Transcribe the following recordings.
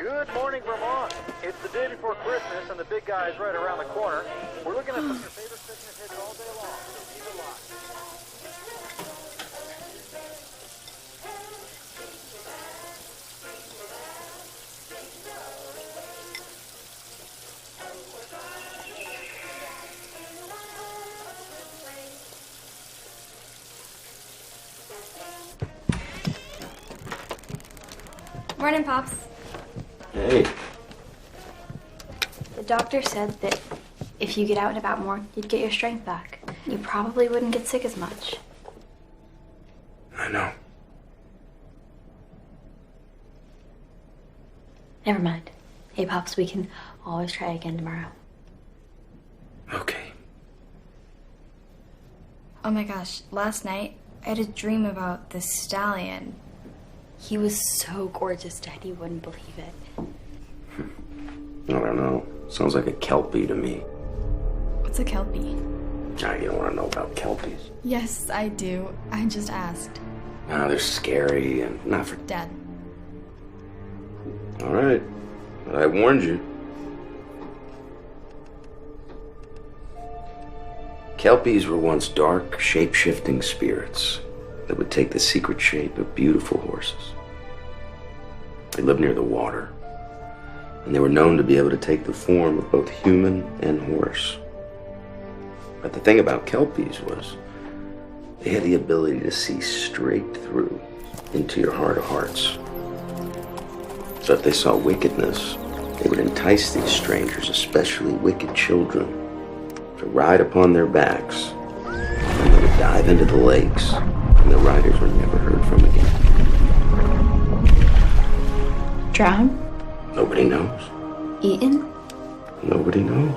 Good morning, Vermont. It's the day before Christmas, and the big guy is right around the corner. We're looking at some of your favorite Christmas hits all day long, so keep it locked. Morning, Pops. Hey. The doctor said that if you get out and about more, you'd get your strength back. You probably wouldn't get sick as much. I know. Never mind. Hey, Pops, we can always try again tomorrow. Okay. Oh my gosh, last night I had a dream about this Stallion. He was so gorgeous, Dad, you wouldn't believe it. I don't know. Sounds like a Kelpie to me. What's a Kelpie? You don't want to know about Kelpies. Yes, I do. I just asked. No, they're scary and not for... Dad. All right. I warned you. Kelpies were once dark, shape-shifting spirits that would take the secret shape of beautiful horses. They lived near the water, and they were known to be able to take the form of both human and horse. But the thing about Kelpies was they had the ability to see straight through into your heart of hearts. So if they saw wickedness, they would entice these strangers, especially wicked children, to ride upon their backs, and they would dive into the lakes, and the riders were never heard from again. Drown? Nobody knows. Eaten? Nobody knows.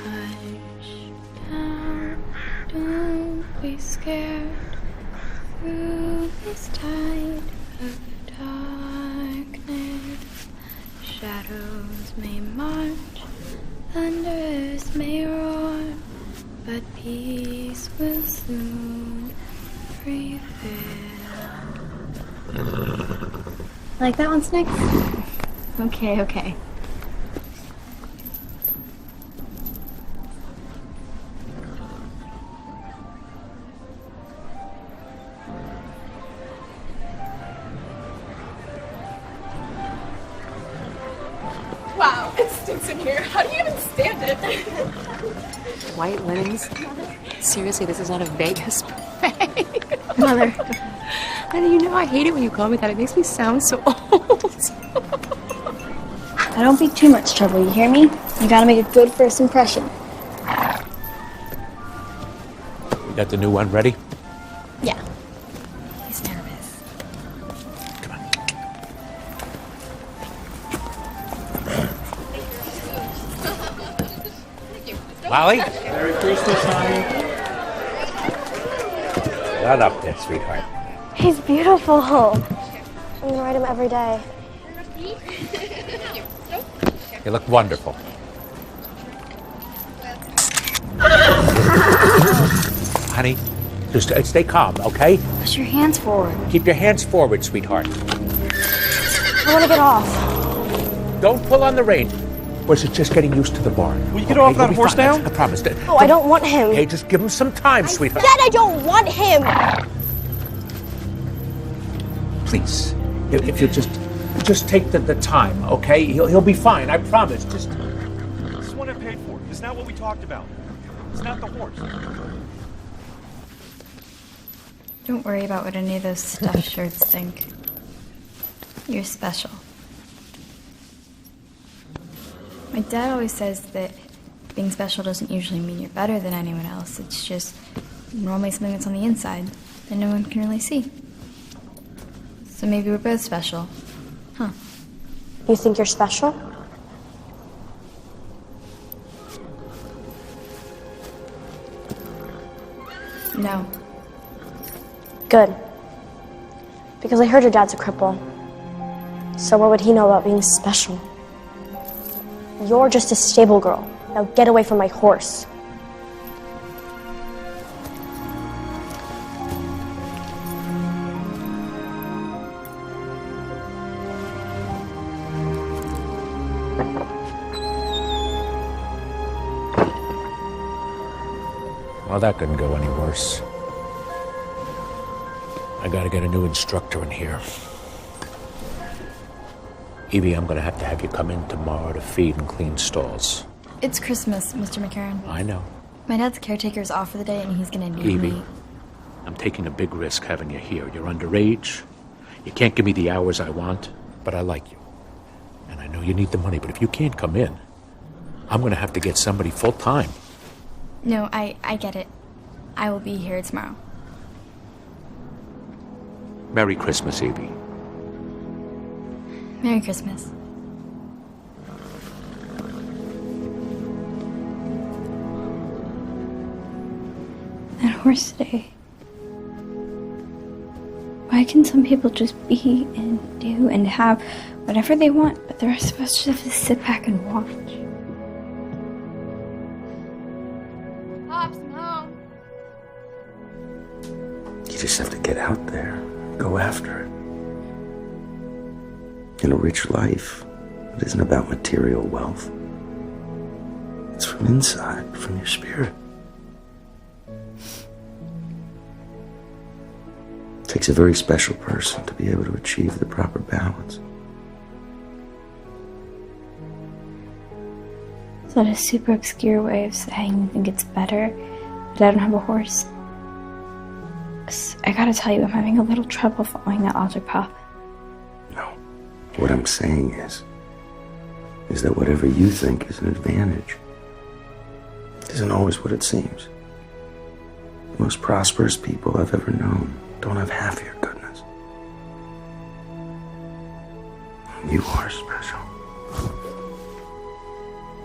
Hush down, don't be scared through this tide of darkness. Shadows may march, thunders may roar, but peace will soon prevail. Like that one, Snick? Okay. Wow, it stinks in here. How do you even stand it? White linens? Seriously, this is not a Vegas buffet. Mother. Honey, you know I hate it when you call me that. It makes me sound so old. I don't be too much trouble, you hear me? You gotta make a good first impression. You got the new one ready? Yeah. He's nervous. Come on. Molly? Merry Christmas, honey. Run up there, sweetheart. He's beautiful. I'm gonna ride him every day. You look wonderful. Honey, just stay calm, okay? Push your hands forward. Keep your hands forward, sweetheart. I wanna get off. Don't pull on the rein. Horse is just getting used to the barn. Will you get off that horse now? I promise. Oh, I don't want him. Okay, just give him some time, sweetheart. Dad, I don't want him. Please, if you just take the time, okay? He'll be fine. I promise. Just. This is what I paid for. It's not what we talked about. It's not the horse. Don't worry about what any of those stuffed shirts think. You're special. My dad always says that being special doesn't usually mean you're better than anyone else. It's just normally something that's on the inside that no one can really see. So maybe we're both special. Huh. You think you're special? No. Good. Because I heard your dad's a cripple. So what would he know about being special? You're just a stable girl. Now get away from my horse. Well, that couldn't go any worse. I gotta get a new instructor in here. Evie, I'm gonna have you come in tomorrow to feed and clean stalls. It's Christmas, Mr. McCarran. I know. My dad's caretaker's off for the day, and he's gonna need Evie, me. I'm taking a big risk having you here. You're underage. You can't give me the hours I want, but I like you. And I know you need the money, but if you can't come in, I'm gonna have to get somebody full-time. No, I get it. I will be here tomorrow. Merry Christmas, Evie. Merry Christmas. That horse today. Why can some people just be and do and have whatever they want, but the rest of us just have to sit back and watch? Pops, I'm home. You just have to get out there, go after it. In a rich life, it isn't about material wealth. It's from inside, from your spirit. It takes a very special person to be able to achieve the proper balance. Is that a super obscure way of saying you think it's better that I don't have a horse? 'Cause I gotta tell you, I'm having a little trouble following that logic, Pop. No. What I'm saying is that whatever you think is an advantage isn't always what it seems. The most prosperous people I've ever known don't have half your goodness. You are special.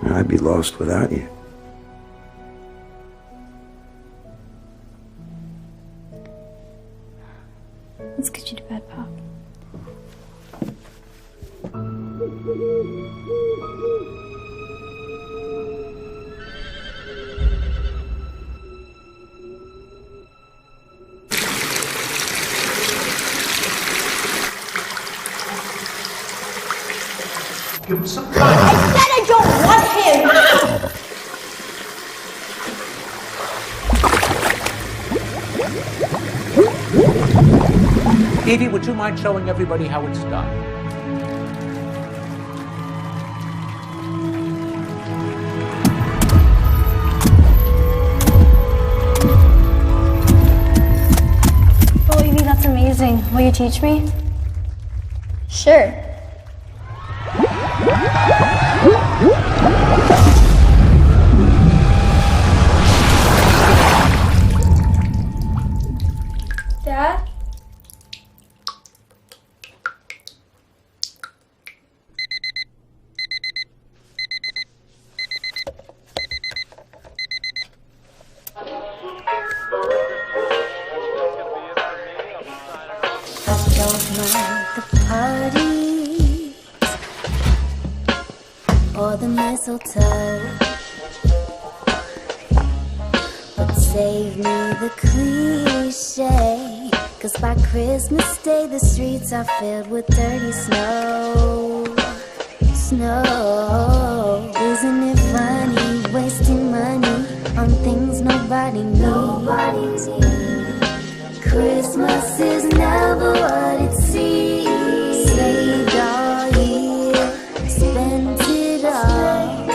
And I'd be lost without you. Let's get you to bed, Pop. Give him some time. I said I don't want him! Evie, would you mind showing everybody how it's done? Oh, Evie, that's amazing. Will you teach me? Sure. Dad? Or the mistletoe, but save me the cliche, 'cause by Christmas Day the streets are filled with dirty snow. Isn't it funny, wasting money on things nobody needs? Christmas is never what it seems. Saved all year, spent it all.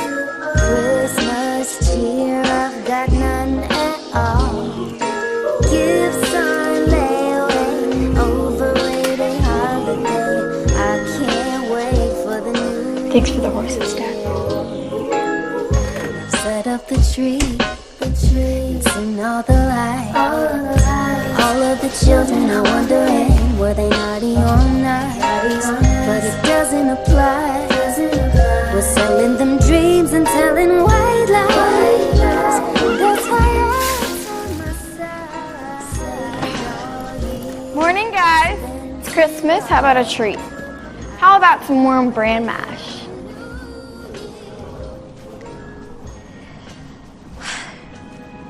Christmas cheer, I've got none at all. Gifts on layaway, overrated holiday. I can't wait for the new. Thanks for the horses, Dad. Set up the tree, and seen all the lights. All of the children are wondering, were they naughty or nice? But it doesn't apply. We're selling them dreams and telling white lies. That's why I'm Morning, guys. It's Christmas. How about a treat? How about some warm bran mash?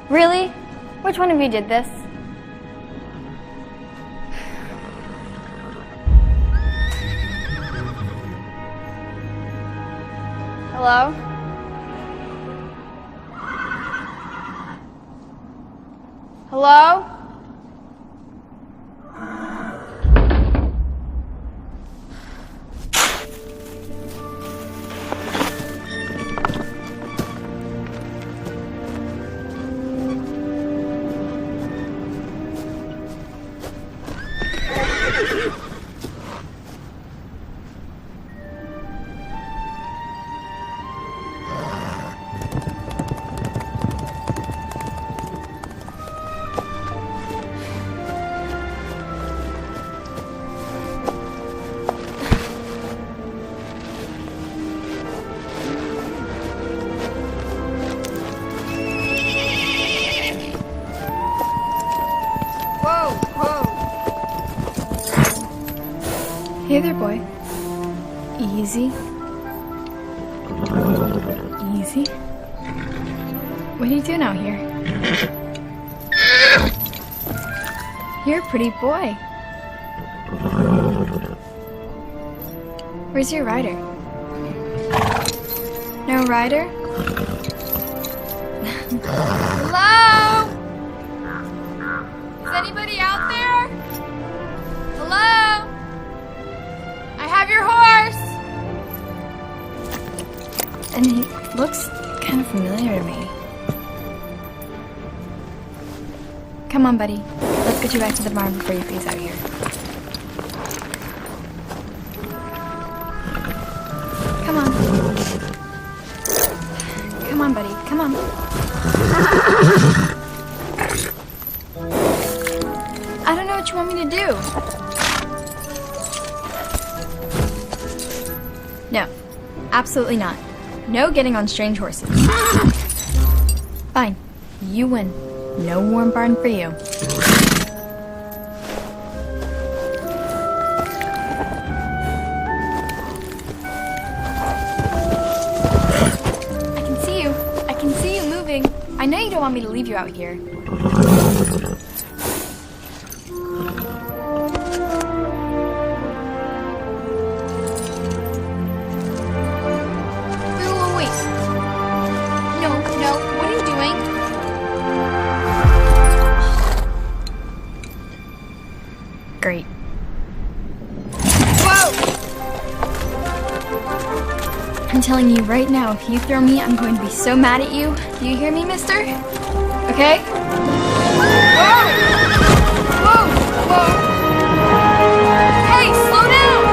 Really? Which one of you did this? Hello? Hello? Hey there, boy. Easy. Easy. What are you doing out here? You're a pretty boy. Where's your rider? No rider? Hello? Is anybody out there? Hello? I have your horse! And he looks kind of familiar to me. Come on, buddy. Let's get you back to the barn before you freeze out here. Come on. Come on, buddy. Come on. I don't know what you want me to do. No, absolutely not. No getting on strange horses. Fine, you win. No warm barn for you. I can see you. I can see you moving. I know you don't want me to leave you out here. Great. Whoa! I'm telling you right now, if you throw me, I'm going to be so mad at you. Do you hear me, mister? Okay? Whoa! Whoa! Whoa! Hey, slow down!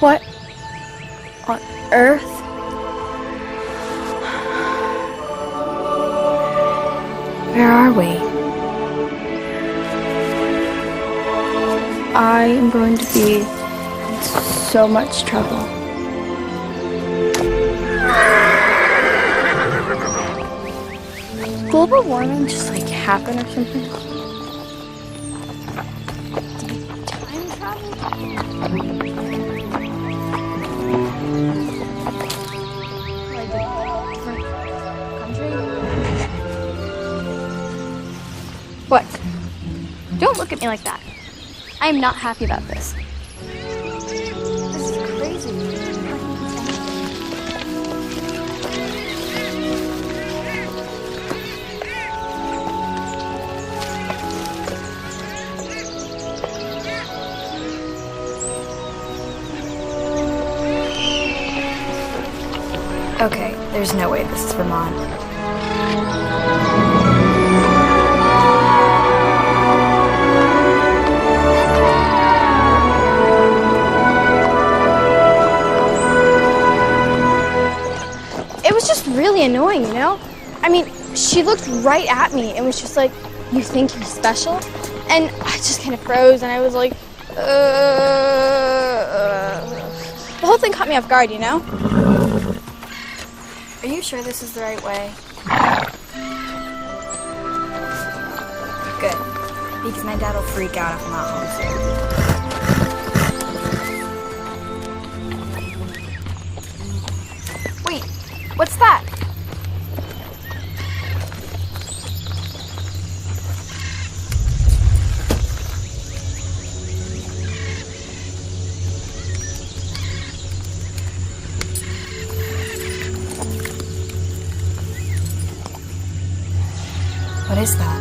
What on earth? Where are we? I am going to be in so much trouble. Global warming just like happen or something? Time travel? What? Don't look at me like that. I am not happy about this. This is There's no way this is Vermont. It was just really annoying, you know? I mean, she looked right at me and was just like, "You think you're special?" And I just kind of froze and I was like, The whole thing caught me off guard, you know? Are you sure this is the right way? Good. Because my dad will freak out if I'm not home soon. Wait, what's that? What is that?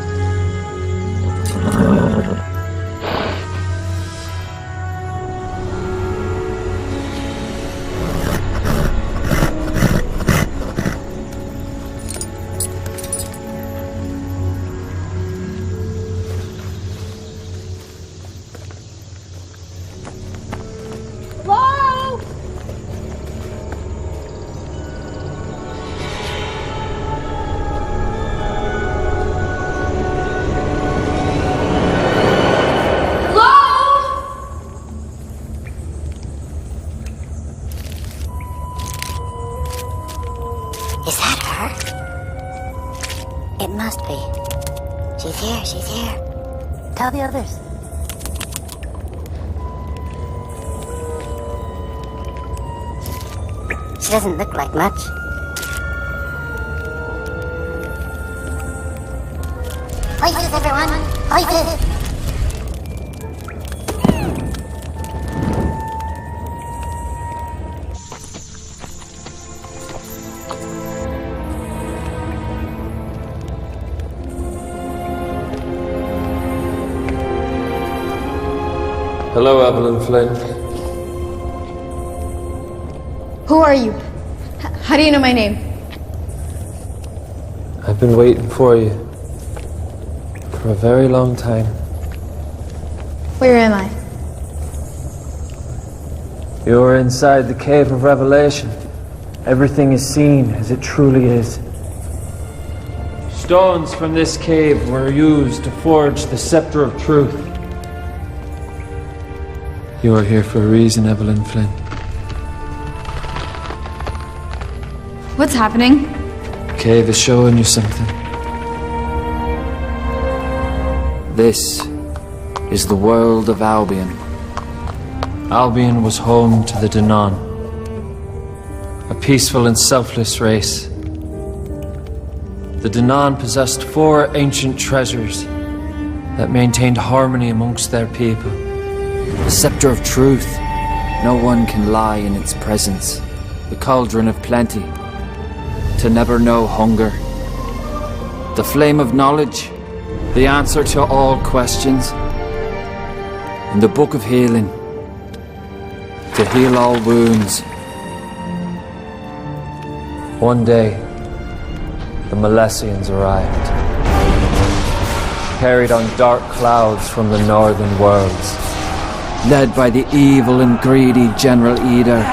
Hello? Is that her? It must be. She's here, she's here. Tell the others. She doesn't look like much. Voices, everyone! Voices! Hello, Evelyn Flynn. Who are you? How do you know my name? I've been waiting for you for a very long time. Where am I? You're inside the Cave of Revelation. Everything is seen as it truly is. Stones from this cave were used to forge the Scepter of Truth. You are here for a reason, Evelyn Flynn. What's happening? The cave is showing you something. This is the world of Albion. Albion was home to the Danann, a peaceful and selfless race. The Danann possessed 4 ancient treasures that maintained harmony amongst their people. The Scepter of Truth, no one can lie in its presence. The Cauldron of Plenty, to never know hunger. The Flame of Knowledge, the answer to all questions. And the Book of Healing, to heal all wounds. One day, the Milesians arrived, carried on dark clouds from the northern worlds, led by the evil and greedy General Eder.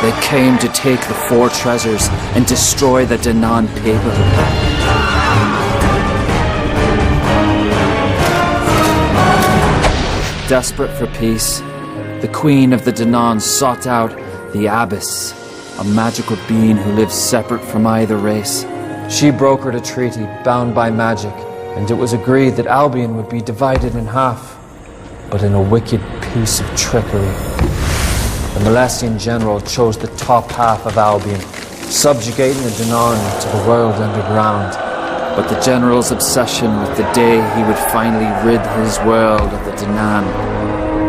They came to take the 4 treasures and destroy the Danann people. Desperate for peace, the Queen of the Danann sought out the Abyss, a magical being who lives separate from either race. She brokered a treaty bound by magic, and it was agreed that Albion would be divided in half, but in a wicked piece of trickery. The Milesian general chose the top half of Albion, subjugating the Danann to the world underground. But the general's obsession with the day he would finally rid his world of the Danann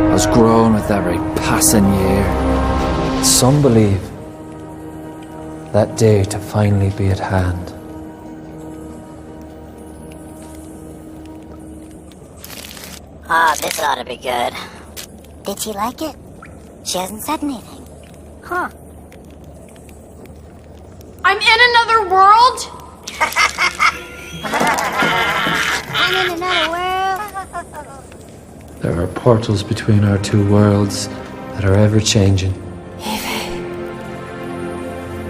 has grown with every passing year. Some believe that day to finally be at hand. Ah, this ought to be good. Did she like it? She hasn't said anything. Huh. I'm in another world? I'm in another world. There are portals between our two worlds that are ever changing.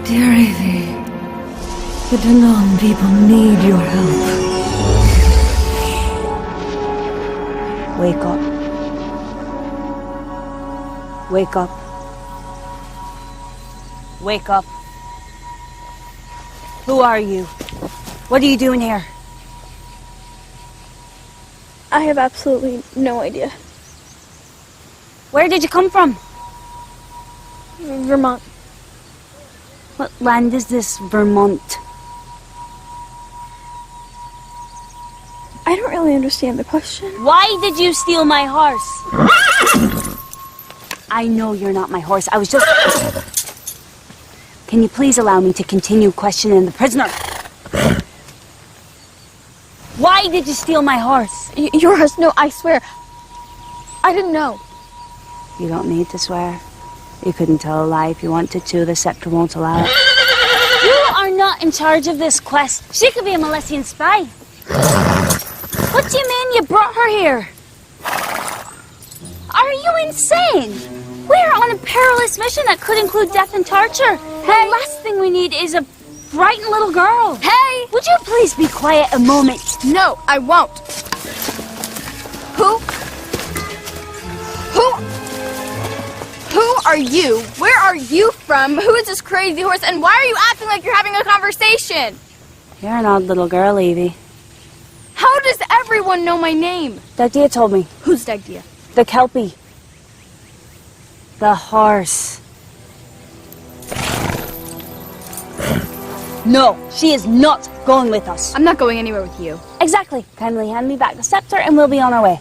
Dear Evie, the Danon people need your help. Wake up. Wake up. Wake up. Who are you? What are you doing here? I have absolutely no idea. Where did you come from? Vermont. What land is this, Vermont? I don't really understand the question. Why did you steal my horse? I know you're not my horse. I was just... Can you please allow me to continue questioning the prisoner? Why did you steal my horse? Your horse? No, I swear. I didn't know. You don't need to swear. You couldn't tell a lie if you wanted to. The scepter won't allow it. You are not in charge of this quest. She could be a Milesian spy. What do you mean you brought her here? Are you insane? We're on a perilous mission that could include death and torture. Hey. The last thing we need is a frightened little girl. Hey! Would you please be quiet a moment? No, I won't. Who are you? Where are you from? Who is this crazy horse? And why are you acting like you're having a conversation? You're an odd little girl, Evie. How does everyone know my name? Dagdia told me. Who's Dagdia? The Kelpie. The horse. No, she is not going with us. I'm not going anywhere with you. Exactly. Kindly hand me back the scepter and we'll be on our way.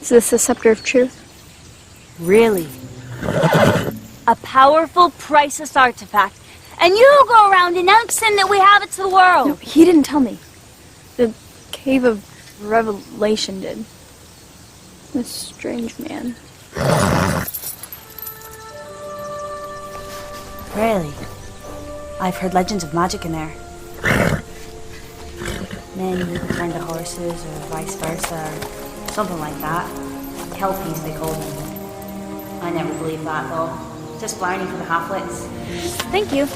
Is this the scepter of truth? Really? A powerful, priceless artifact. And you go around announcing that we have it to the world. No, he didn't tell me. The Cave of Revelation did. This strange man. Really? I've heard legends of magic in there. Men who turn to horses or vice versa or something like that. Kelpies, they call them. I never believed that, though. Just brownie for the half-wits. Thank you.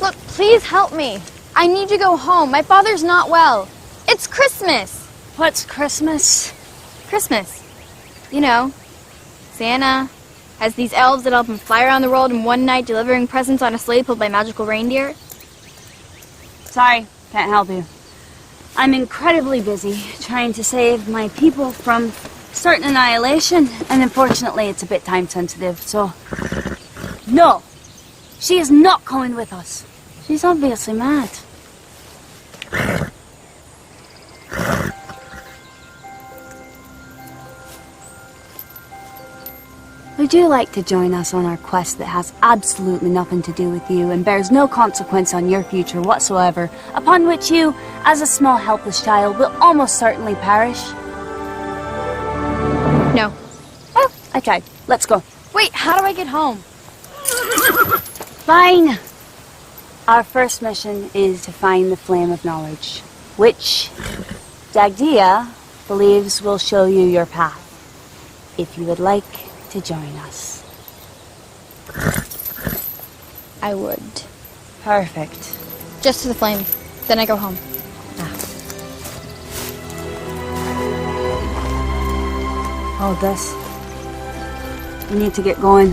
Look, please help me. I need to go home. My father's not well. It's Christmas. What's Christmas? Christmas. You know, Santa has these elves that help him fly around the world in one night delivering presents on a sleigh pulled by magical reindeer. Sorry, can't help you. I'm incredibly busy trying to save my people from certain annihilation, and unfortunately it's a bit time sensitive, so... No! She is not coming with us. She's obviously mad. Would you like to join us on our quest that has absolutely nothing to do with you and bears no consequence on your future whatsoever, upon which you, as a small helpless child, will almost certainly perish? No. Oh, okay. Let's go. Wait, how do I get home? Fine. Our first mission is to find the Flame of Knowledge, which Dagdia believes will show you your path. If you would like to join us. I would. Perfect. Just to the flame. Then I go home. Hold this. We need to get going.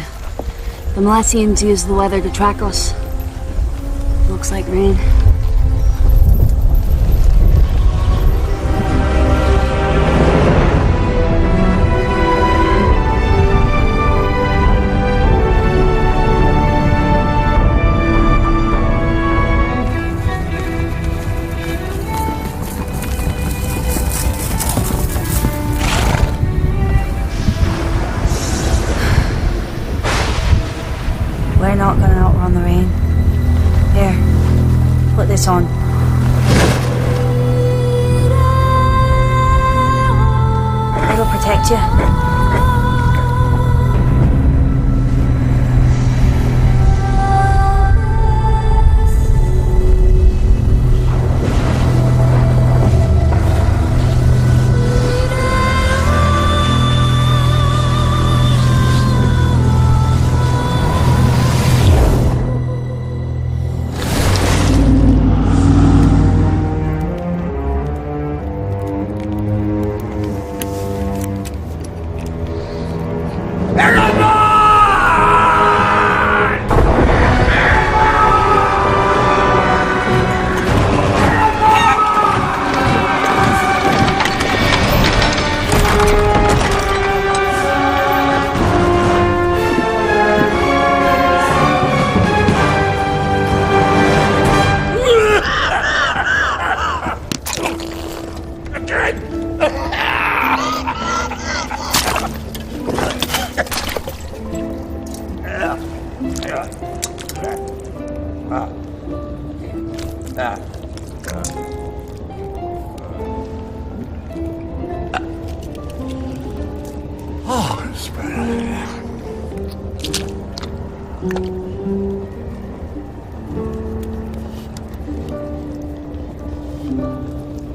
The Milesians use the weather to track us. Looks like rain. We're not gonna outrun the rain. Here, put this on. It'll protect you.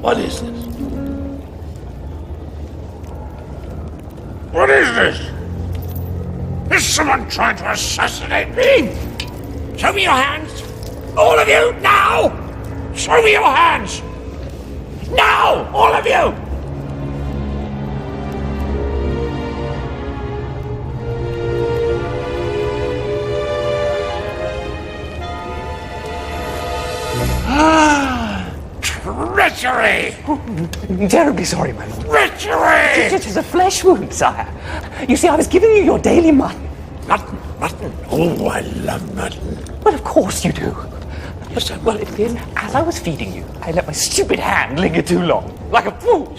What is this? What is this? Is someone trying to assassinate me? Show me your hands! All of you, now! Show me your hands! Now! All of you! Treachery! I'm terribly sorry, my lord. Treachery! It is a flesh wound, sire. You see, I was giving you your daily mutton. Mutton? Oh, I love mutton. Well, of course you do. Well, as I was feeding you, I let my stupid hand linger too long, like a fool.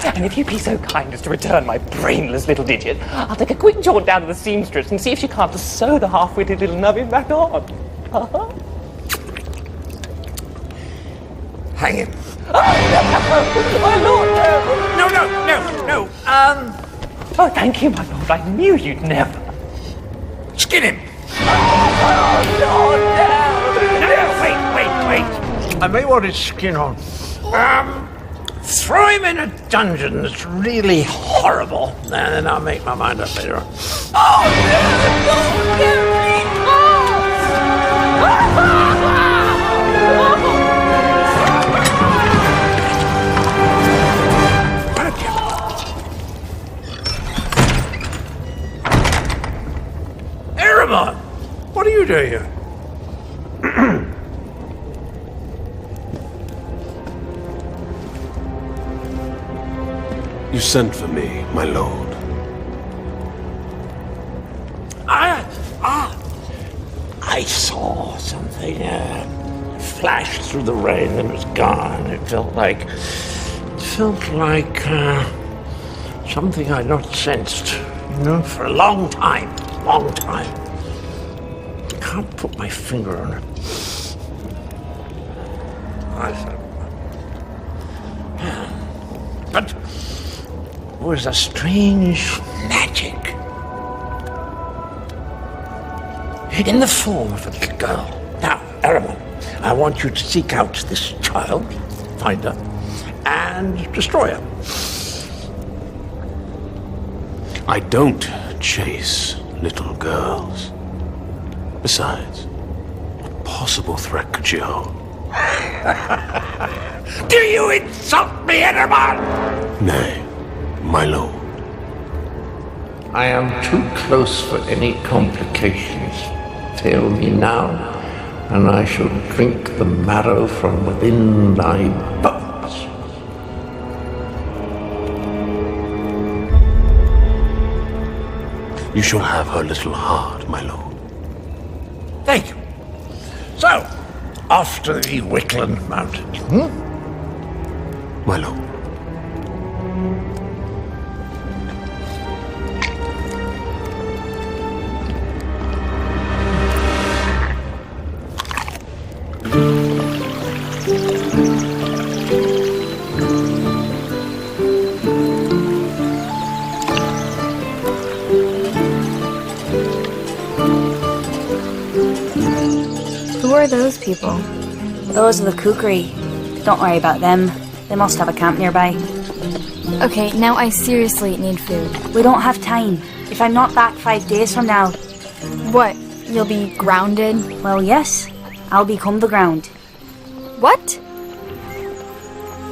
And if you'd be so kind as to return my brainless little digit, I'll take a quick jaunt down to the seamstress and see if she can't sew the half-witted little nubbin back on. Hang him. Oh, my lord, No. Oh, thank you, my lord. I knew you'd never. Skin him. Oh, Lord, No, wait. I may want his skin on. Throw him in a dungeon that's really horrible, and then I'll make my mind up later on. Erebon, what are you doing here? You sent for me, my lord. I saw something flash through the rain and it was gone. It felt like something I'd not sensed, for a long time. I can't put my finger on it. But it was a strange magic in the form of a little girl. Now, Erebon, I want you to seek out this child, find her, and destroy her. I don't chase little girls. Besides, what possible threat could she hold? Do you insult me, Erebon? Nay, my lord. I am too close for any complications. Fail me now, and I shall drink the marrow from within thy bones. You shall have her little heart, my lord. Thank you. So, off to the Wickland Mountains, My lord. Who are those people? Those are the kukri. Don't worry about them. They must have a camp nearby. Okay, now I seriously need food. We don't have time. If I'm not back 5 days from now... What? You'll be grounded? Well, yes. I'll become the ground. What?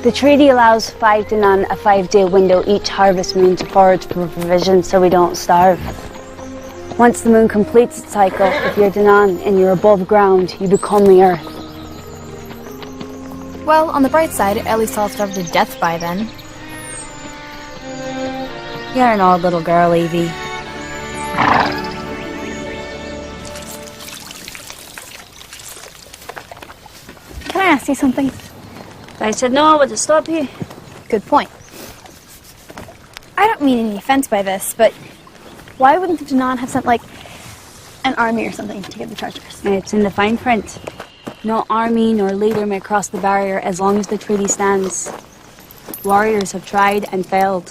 The treaty allows 5 Danan a 5-day window each harvest moon to forage for provisions so we don't starve. Once the moon completes its cycle, if you're Danan and you're above ground, you become the earth. Well, on the bright side, at least I'll starve to death by then. You're an odd little girl, Evie. Can I ask you something? If I said no, would it stop you? Good point. I don't mean any offense by this, but why wouldn't the Danan have sent, like, an army or something to get the treasures? It's in the fine print. No army nor leader may cross the barrier as long as the treaty stands. Warriors have tried and failed.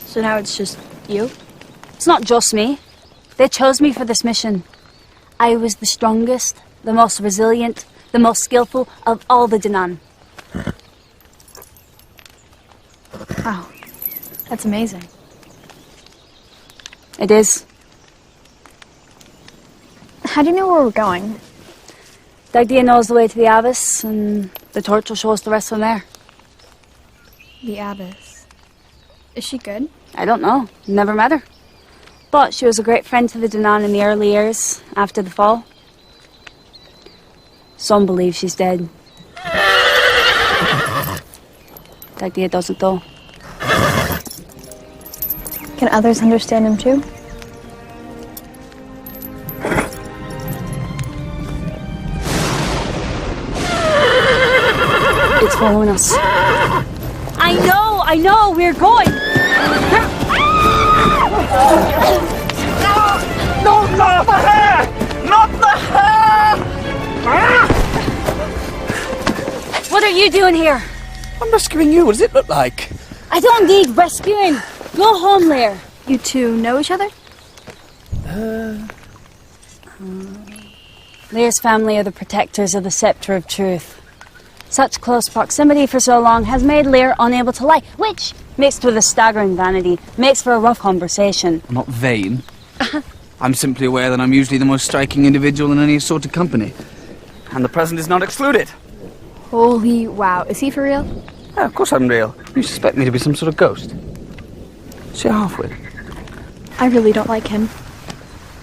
So now it's just you? It's not just me. They chose me for this mission. I was the strongest, the most resilient, the most skillful of all the Danan. Wow. That's amazing. It is. How do you know where we're going? Dagdia knows the way to the Abyss, and the torch will show us the rest from there. The Abyss. Is she good? I don't know. Never met her. But she was a great friend to the Danan in the early years, after the fall. Some believe she's dead. Dagdia doesn't, though. Can others understand him too? It's following us. I know, we're going. No, not the hair! Not the hair! What are you doing here? I'm rescuing you. What does it look like? I don't need rescuing. Go home, Lear. You two know each other? Lear's family are the protectors of the Scepter of Truth. Such close proximity for so long has made Lear unable to lie, which, mixed with a staggering vanity, makes for a rough conversation. I'm not vain. I'm simply aware that I'm usually the most striking individual in any sort of company. And the present is not excluded. Holy wow. Is he for real? Yeah, of course I'm real. You suspect me to be some sort of ghost. See a halfwit. I really don't like him.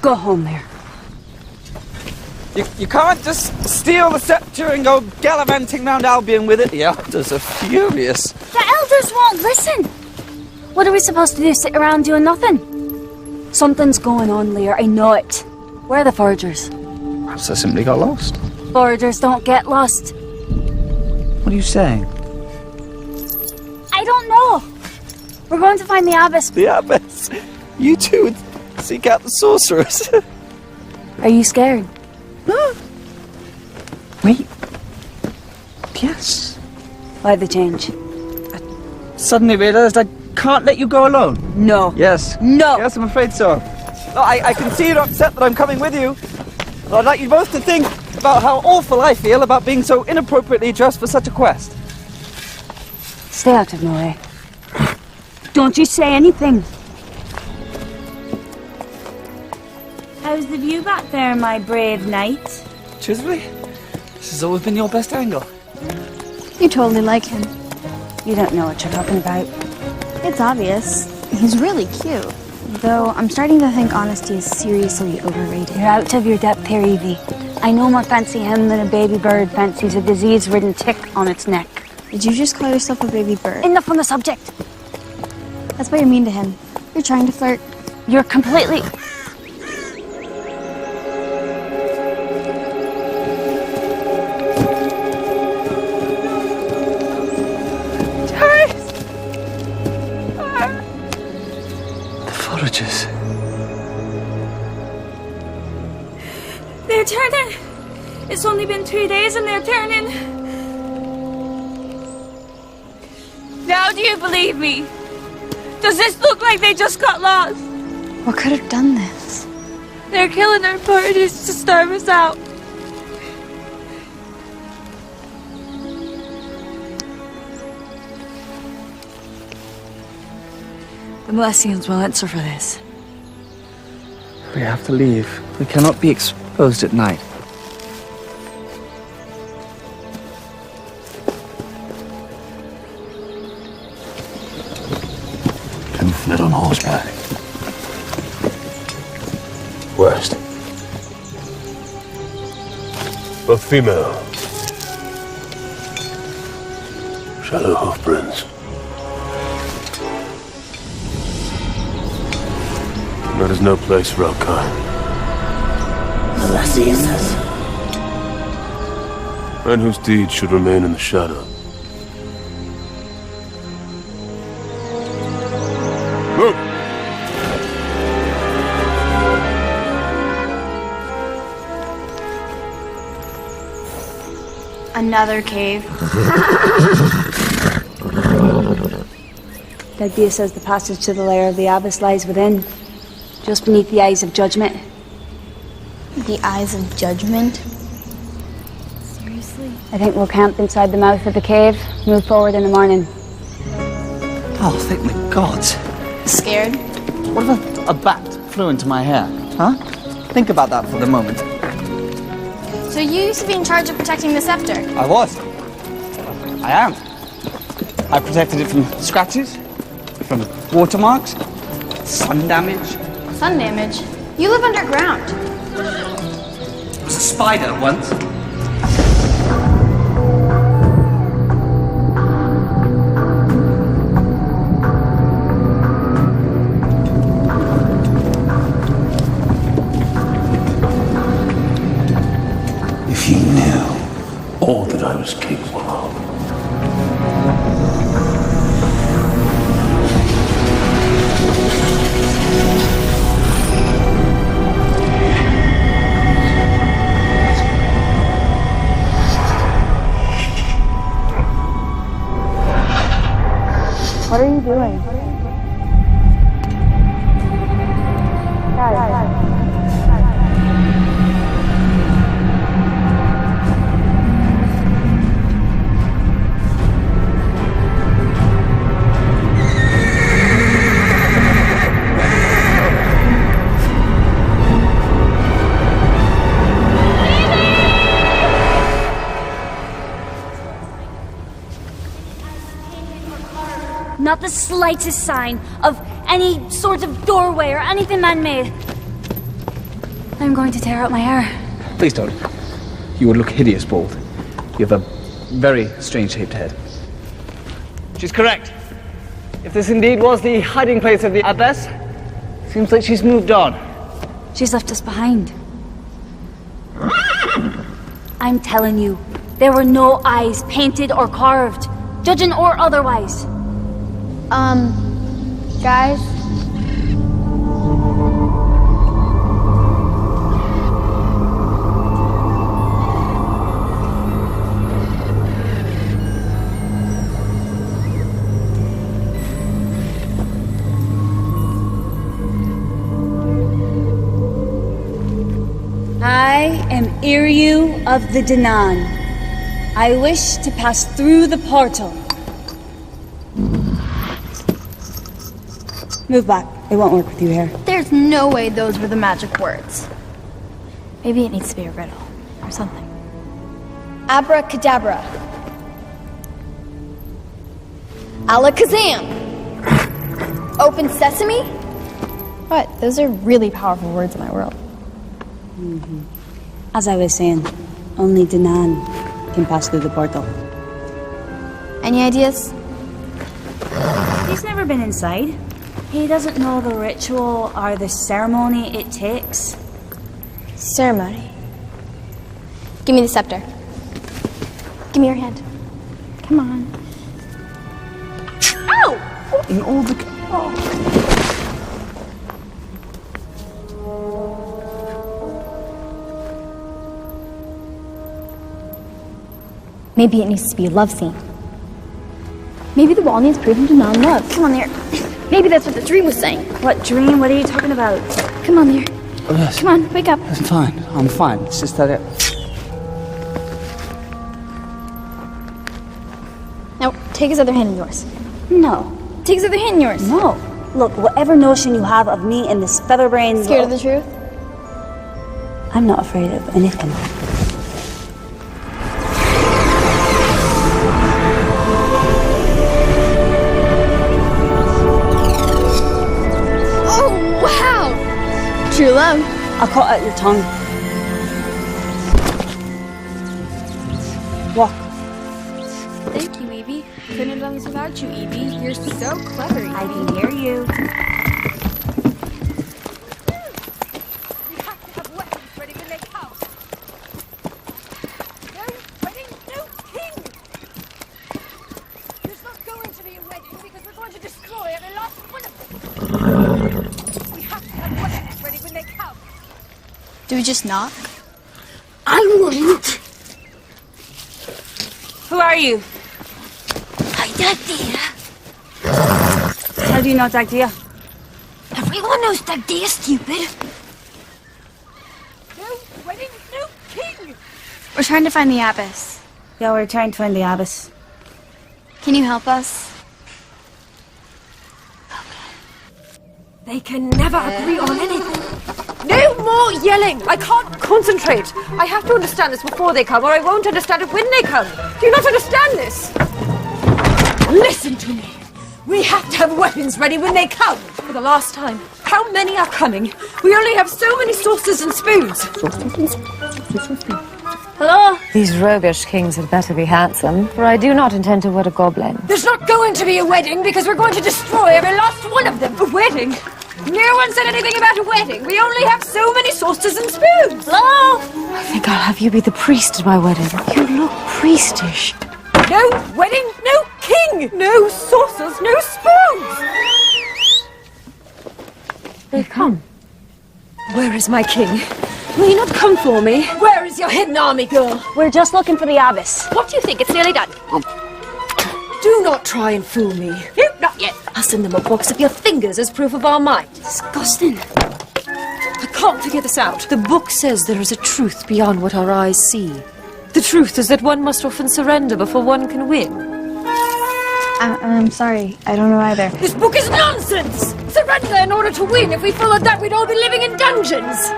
Go home, Lear. You can't just steal the scepter and go gallivanting round Albion with it. The elders are furious. The elders won't listen. What are we supposed to do, sit around doing nothing? Something's going on, Lear, I know it. Where are the foragers? Perhaps I simply got lost. Foragers don't get lost. What are you saying? I don't know. We're going to find the Abyss. The Abyss? You two would seek out the sorcerers. Are you scared? Wait. Yes. Why the change? I suddenly realised I can't let you go alone. No. Yes. No. Yes, I'm afraid so. No, I can see you're upset that I'm coming with you. But I'd like you both to think about how awful I feel about being so inappropriately dressed for such a quest. Stay out of my way. Don't you say anything. How's the view back there, my brave knight? Truthfully, this has always been your best angle. You totally like him. You don't know what you're talking about. It's obvious. He's really cute. Though I'm starting to think honesty is seriously overrated. You're out of your depth here, Evie. I no more fancy him than a baby bird fancies a disease-ridden tick on its neck. Did you just call yourself a baby bird? Enough on the subject. That's what you're mean to him. You're trying to flirt. You're completely... Foragers. They're turning. It's only been 2 days and they're turning. Now do you believe me? Does this look like they just got lost? What could have done this? They're killing our foragers to starve us out. The Molessians will answer for this. We have to leave. We cannot be exposed at night. Two fled on horseback. West. Both female. Shallow hoofprints. That is no place for our kind. Molessians. Men whose deeds should remain in the shadow. Move! Another cave. Dagdia says the passage to the lair of the Abyss lies within. just beneath the eyes of judgment. The eyes of judgment? Seriously? I think we'll camp inside the mouth of the cave, move forward in the morning. Oh, thank the gods. Scared? What if a bat flew into my hair? Huh? Think about that for the moment. So you used to be in charge of protecting the scepter? I was. I am. I protected it from scratches, from watermarks, sun damage. Sun damage? You live underground. I was a spider once. If you knew all that I was capable of. What are you doing? Not the slightest sign of any sort of doorway or anything man-made. I'm going to tear out my hair. Please don't. You would look hideous bald. You have a very strange-shaped head. She's correct. If this indeed was the hiding place of the abbess, seems like she's moved on. She's left us behind. I'm telling you, there were no eyes painted or carved, judging or otherwise. Guys? I am Iryu of the Danan. I wish to pass through the portal. Move back. It won't work with you here. There's no way those were the magic words. Maybe it needs to be a riddle or something. Abracadabra. Alakazam. Open sesame? What? Those are really powerful words in my world. As I was saying, only Danan can pass through the portal. Any ideas? He's never been inside. He doesn't know the ritual or the ceremony it takes. Ceremony. Give me the scepter. Give me your hand. Come on. Ow! In all the... Maybe it needs to be a love scene. Maybe the wall needs proving to non-love. Come on there. Maybe that's what the dream was saying. What dream? What are you talking about? Come on there. Oh, yes. Come on, wake up. I'm fine. It's just that Now, take his other hand in yours. No. Take his other hand in yours. No. Look, whatever notion you have of me and this featherbrain... Scared of the truth? I'm not afraid of anything. True love. I'll cut out your tongue. Walk. Thank you, Evie. Couldn't have done this without you, Evie. You're so clever, Evie. I can hear you. We have to have weapons ready when they come. No wedding, no king! There's not going to be a wedding because we're going to destroy every last one of them. We have to have weapons ready when they come. Do we just knock? I wouldn't. Who are you? I Dagdia. How do you know Dagdia? Everyone knows that day is stupid. No wedding, no king! We're trying to find the abbess. Yeah, we're trying to find the abbess. Can you help us? They can never agree on anything. No more yelling! I can't concentrate. I have to understand this before they come, or I won't understand it when they come. Do you not understand this? Listen to me. We have to have weapons ready when they come. For the last time. How many are coming? We only have so many saucers and spoons. Hello? These roguish kings had better be handsome, for I do not intend to wed a goblin. There's not going to be a wedding because we're going to destroy every last one of them. A wedding? No one said anything about a wedding. We only have so many saucers and spoons. Hello? I think I'll have you be the priest at my wedding. You look priestish. No wedding, no king, no saucers, no spoons. They've come. Where is my king? Will you not come for me? Where is your hidden army, girl? We're just looking for the abbess. What do you think? It's nearly done. Do not try and fool me. No, not yet. I'll send them a box of your fingers as proof of our might. Disgusting. I can't figure this out. The book says there is a truth beyond what our eyes see. The truth is that one must often surrender before one can win. I'm sorry. I don't know either. This book is nonsense! Surrender in order to win. If we followed that, we'd all be living in dungeons.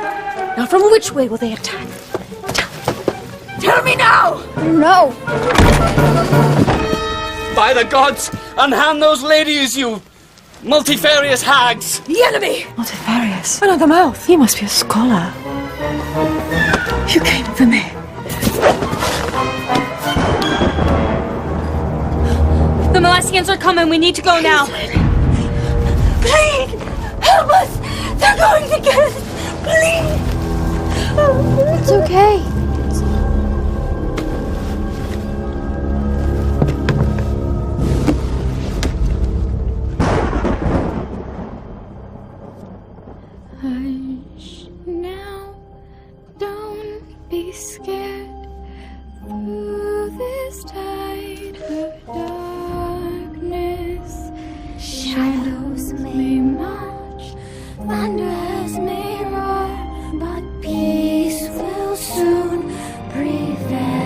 Now, from which way will they attack? Tell me now! No. By the gods, unhand those ladies, you multifarious hags! The enemy! Multifarious? Another mouth. You must be a scholar. You came for me. The Molestians are coming. We need to go now. Please! Help us! They're going to get us! Please! It's okay. Hush now, don't be scared. Through this tide of darkness, shadows may march, thunders may roar, but peace will soon prevail.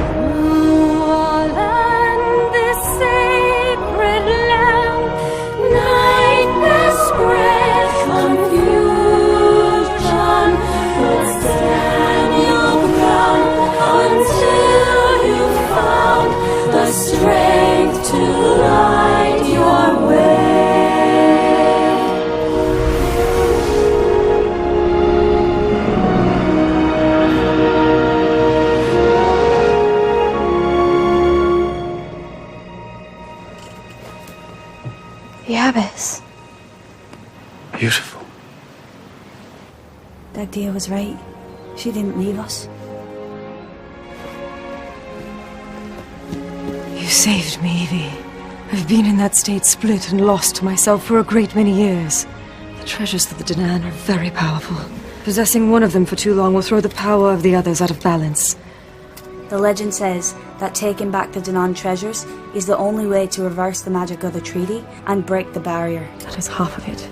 Through all land, this sacred land, nightmare spread confusion, but stand your ground until you found the strength to light your way. The abbess. Beautiful. Dagdia was right. She didn't leave us. You saved me, Evie. I've been in that state, split and lost to myself for a great many years. The treasures of the Danan are very powerful. Possessing one of them for too long will throw the power of the others out of balance. The legend says that taking back the Danan treasures is the only way to reverse the magic of the treaty and break the barrier. That is half of it.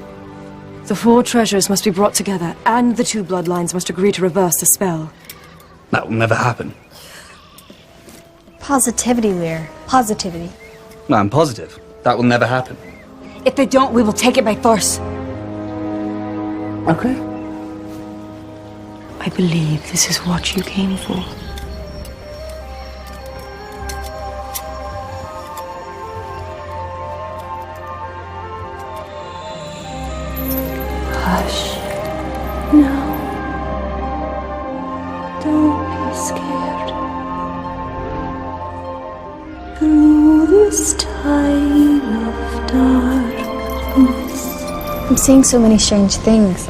The 4 treasures must be brought together, and the 2 bloodlines must agree to reverse the spell. That will never happen. Positivity, Lear. Positivity. No, I'm positive. That will never happen. If they don't, we will take it by force. Okay. I believe this is what you came for. Hush now, don't be scared. Through this time of darkness. I'm seeing so many strange things.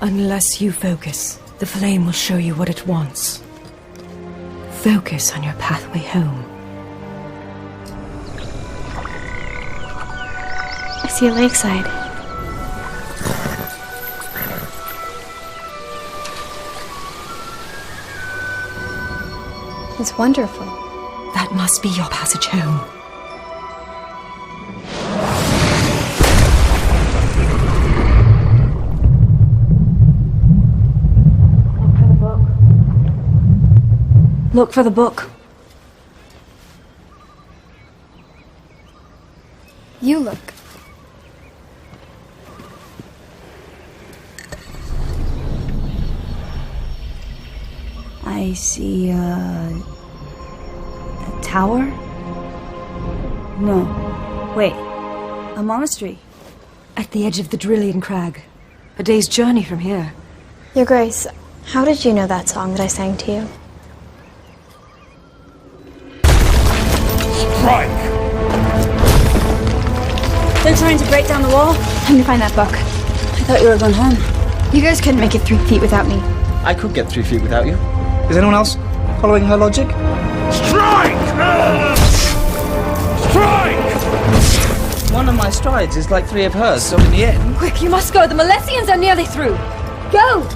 Unless you focus, the flame will show you what it wants. Focus on your pathway home. I see a lakeside. It's wonderful. That must be your passage home. Look for the book. You look. I see a tower? No. Wait. A monastery? At the edge of the Drillian Crag. A day's journey from here. Your Grace, how did you know that song that I sang to you? Strike! They're trying to break down the wall? Let me find that book. I thought you were going home. You guys couldn't make it 3 feet without me. I could get 3 feet without you. Is anyone else following her logic? Strike! Strike! One of my strides is like 3 of hers, so in the end... Quick, you must go. The Milesians are nearly through. Go!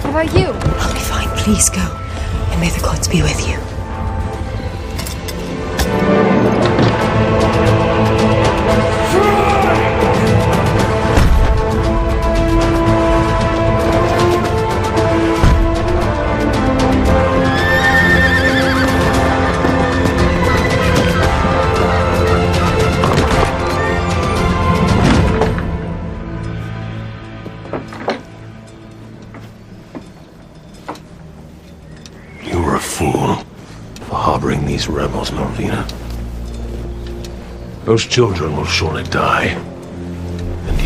How about you? I'll be fine. Please go. And may the gods be with you. These rebels, Malvina. Those children will surely die. And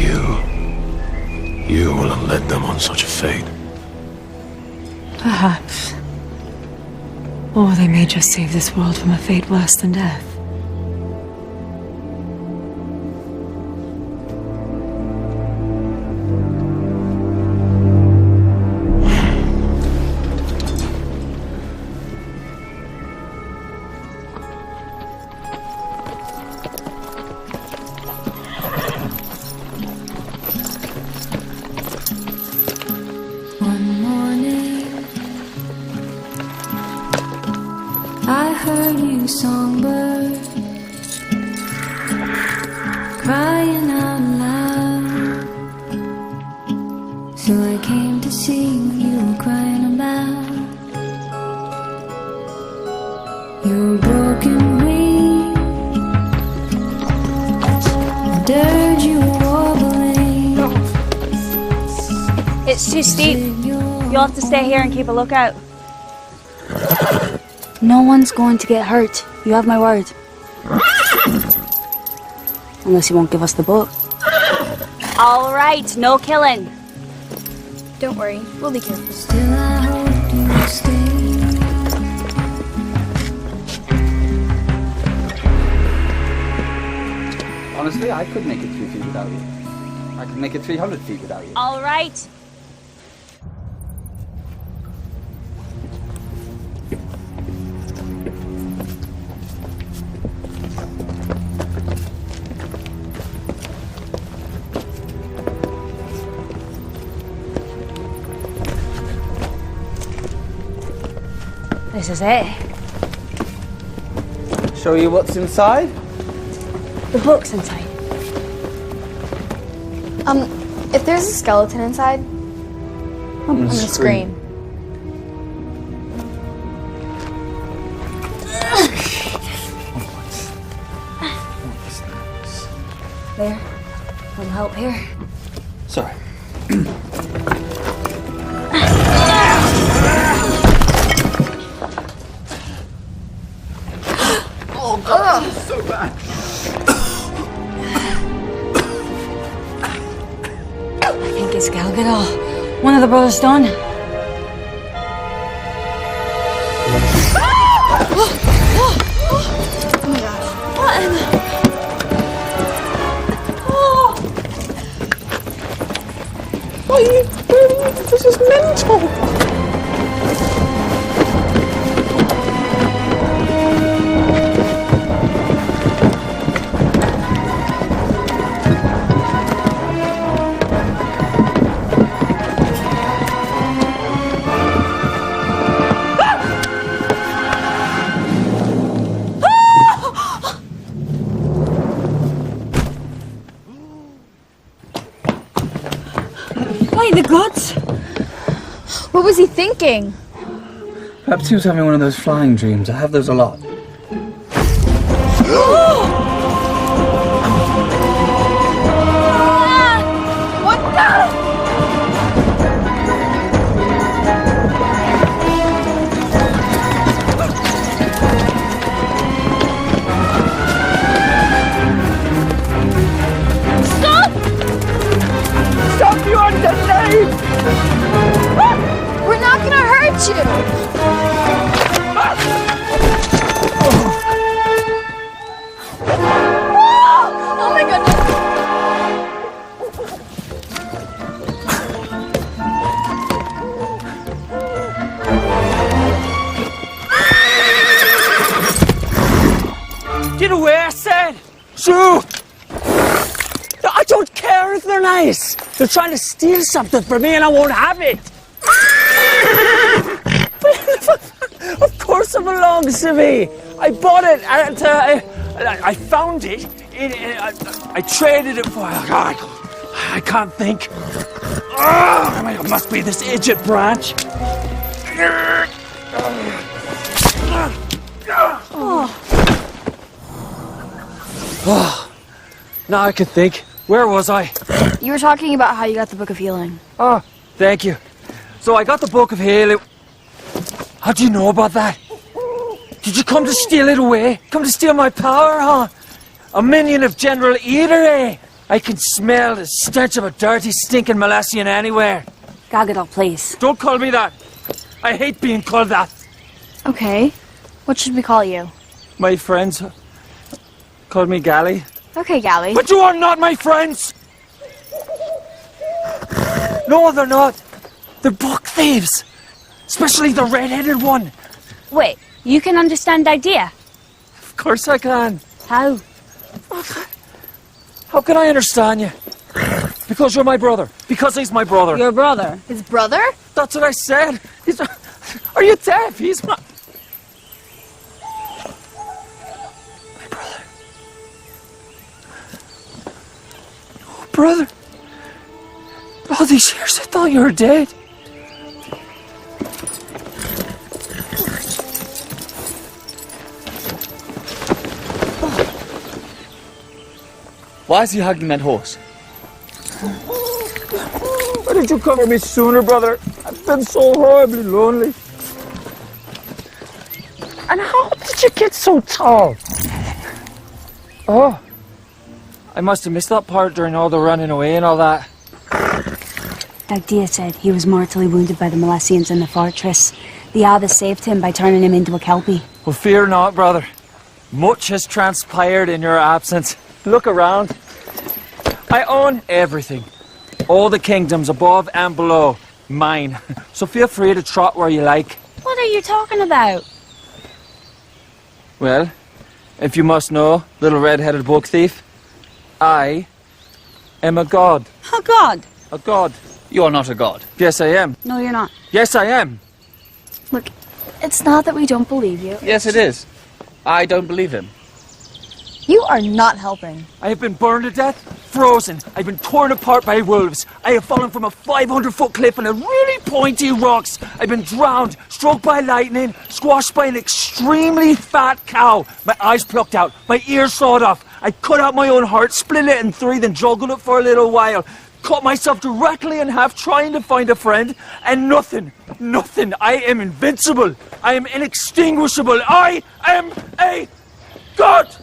you will have led them on such a fate. Perhaps. Or they may just save this world from a fate worse than death. I heard you, songbird, crying out loud. So I came to see what you were crying about. Your broken wing, the dirge you were warbling. It's too steep. You'll have to stay here and keep a lookout. No one's going to get hurt. You have my word. Unless you won't give us the book. All right, no killing. Don't worry, we'll be careful. Still I hope you stay. Honestly, I could make it 3 feet without you. I could make it 300 feet without you. All right. This is it. Show you what's inside? The book's inside. If there's a skeleton inside, I'm gonna scream. There. Some help here. Sorry. Oh God, this is so bad. I think it's Galgadol. One of the brothers done. Oh my gosh. What in the... Why are you doing this? This is mental. By the gods! What was he thinking? Perhaps he was having one of those flying dreams. I have those a lot. What the? Stop you on the lane! We're not gonna hurt you! Oh my goodness! Get away, I said! Shoo! I don't care if they're nice. They're trying to steal something from me and I won't have it. Of course it belongs to me. I bought it and I found it. I traded it for... God, I can't think. It must be this idiot branch. Now I can think. Where was I? You were talking about how you got the Book of Healing. Oh, thank you. So I got the Book of Healing. How do you know about that? Did you come to steal it away? Come to steal my power, huh? A minion of General Eater, eh? I can smell the stench of a dirty, stinking Malassian anywhere. Gagadol, please. Don't call me that. I hate being called that. Okay. What should we call you? My friends called me Gally. Okay, Gally. But you are not my friends! No, they're not. They're book thieves. Especially the red-headed one. Wait, you can understand idea? Of course I can. How? How can I understand you? Because you're my brother. Because he's my brother. Your brother? His brother? That's what I said. Are you deaf? He's my... Brother, all these years I thought you were dead. Why is he hugging that horse? Why didn't you cover me sooner, brother? I've been so horribly lonely. And how did you get so tall? Oh. I must have missed that part during all the running away and all that. Dagdia said he was mortally wounded by the Malassians in the fortress. The abbess saved him by turning him into a kelpie. Well, fear not, brother. Much has transpired in your absence. Look around. I own everything. All the kingdoms above and below. Mine. So feel free to trot where you like. What are you talking about? Well, if you must know, little red-headed book thief, I am a god. A god? A god. You are not a god. Yes, I am. No, you're not. Yes, I am. Look, it's not that we don't believe you. Yes, it is. I don't believe him. You are not helping. I have been burned to death, frozen. I've been torn apart by wolves. I have fallen from a 500-foot cliff on a really pointy rocks. I've been drowned, struck by lightning, squashed by an extremely fat cow. My eyes plucked out, my ears sawed off. I cut out my own heart, split it in three, then juggled it for a little while. Cut myself directly in half trying to find a friend, and nothing. I am invincible. I am inextinguishable. I am a god!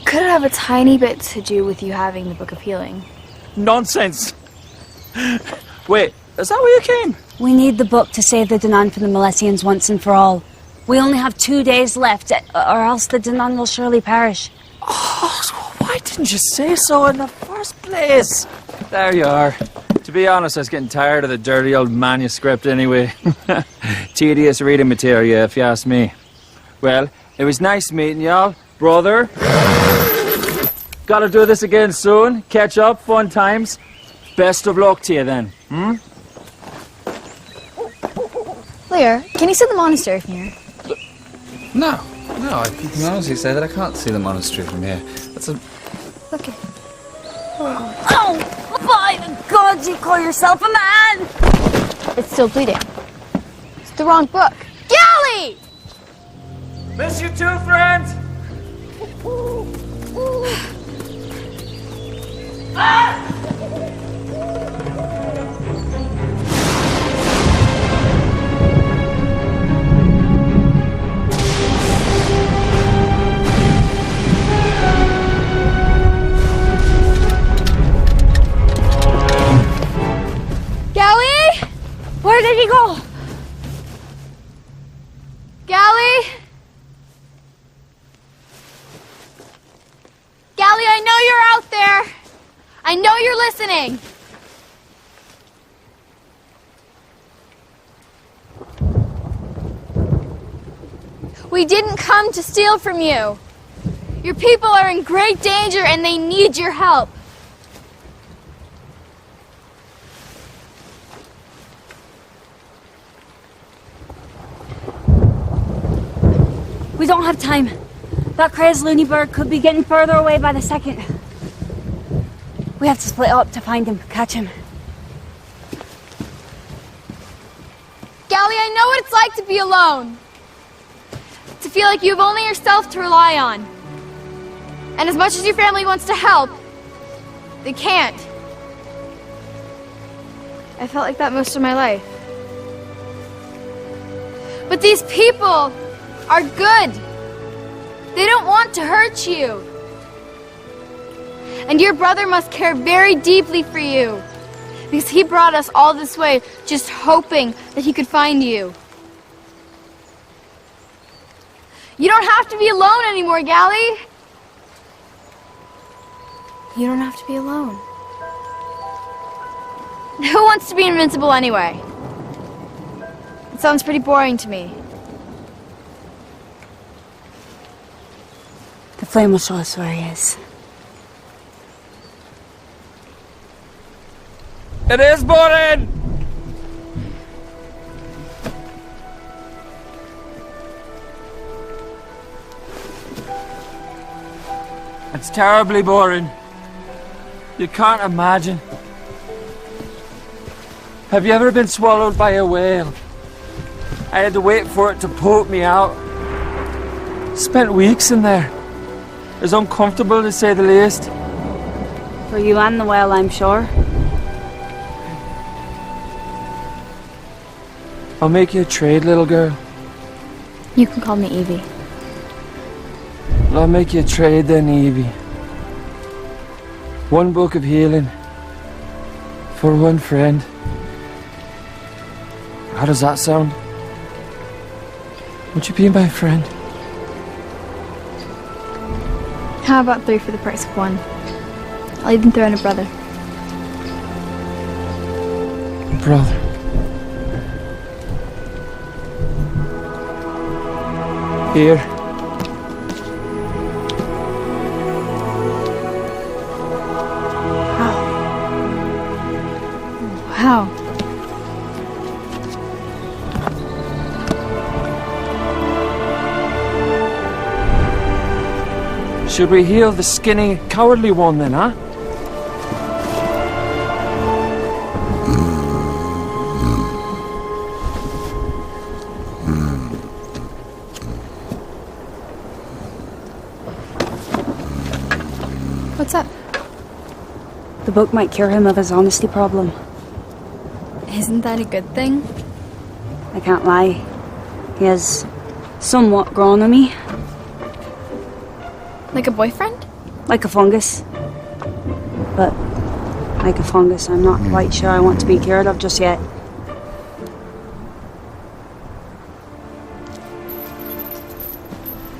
Could it have a tiny bit to do with you having the Book of Healing? Nonsense. Wait, is that where you came? We need the book to save the Danan from the Malassians once and for all. We only have 2 days left, or else the Danan will surely perish. Oh, why didn't you say so in the first place? There you are. To be honest, I was getting tired of the dirty old manuscript anyway. Tedious reading material, if you ask me. Well, it was nice meeting y'all, brother. Gotta do this again soon. Catch up, fun times. Best of luck to you then, Lear, can you see the monastery from here? No, I can honestly say that I can't see the monastery from here. That's a... Look at... Oh, by the gods, you call yourself a man! It's still bleeding. the wrong book. Gally! Miss you too, friends! Gally? Where did he go? Gally? Gally, I know you're out there. I know you're listening. We didn't come to steal from you. Your people are in great danger and they need your help. We don't have time. That crazed loony bird could be getting further away by the second. We have to split up to find him, catch him. Gally, I know what it's like to be alone. To feel like you have only yourself to rely on. And as much as your family wants to help, they can't. I felt like that most of my life. But these people are good. They don't want to hurt you. And your brother must care very deeply for you, because he brought us all this way just hoping that he could find you. You don't have to be alone anymore, Gally. You don't have to be alone. Who wants to be invincible anyway? It sounds pretty boring to me. The flame will show us where he is. It is boring! It's terribly boring. You can't imagine. Have you ever been swallowed by a whale? I had to wait for it to poke me out. Spent weeks in there. It was uncomfortable to say the least. For you and the whale, I'm sure. I'll make you a trade, little girl. You can call me Evie. I'll make you a trade then, Evie. One book of healing for one friend. How does that sound? Would you be my friend? How about 3 for the price of 1? I'll even throw in a brother. Brother. Here. How? Should we heal the skinny, cowardly one then, huh? What's up? The book might cure him of his honesty problem. Isn't that a good thing? I can't lie. He has somewhat grown on me. Like a boyfriend? Like a fungus. But, like a fungus, I'm not quite sure I want to be cured of just yet.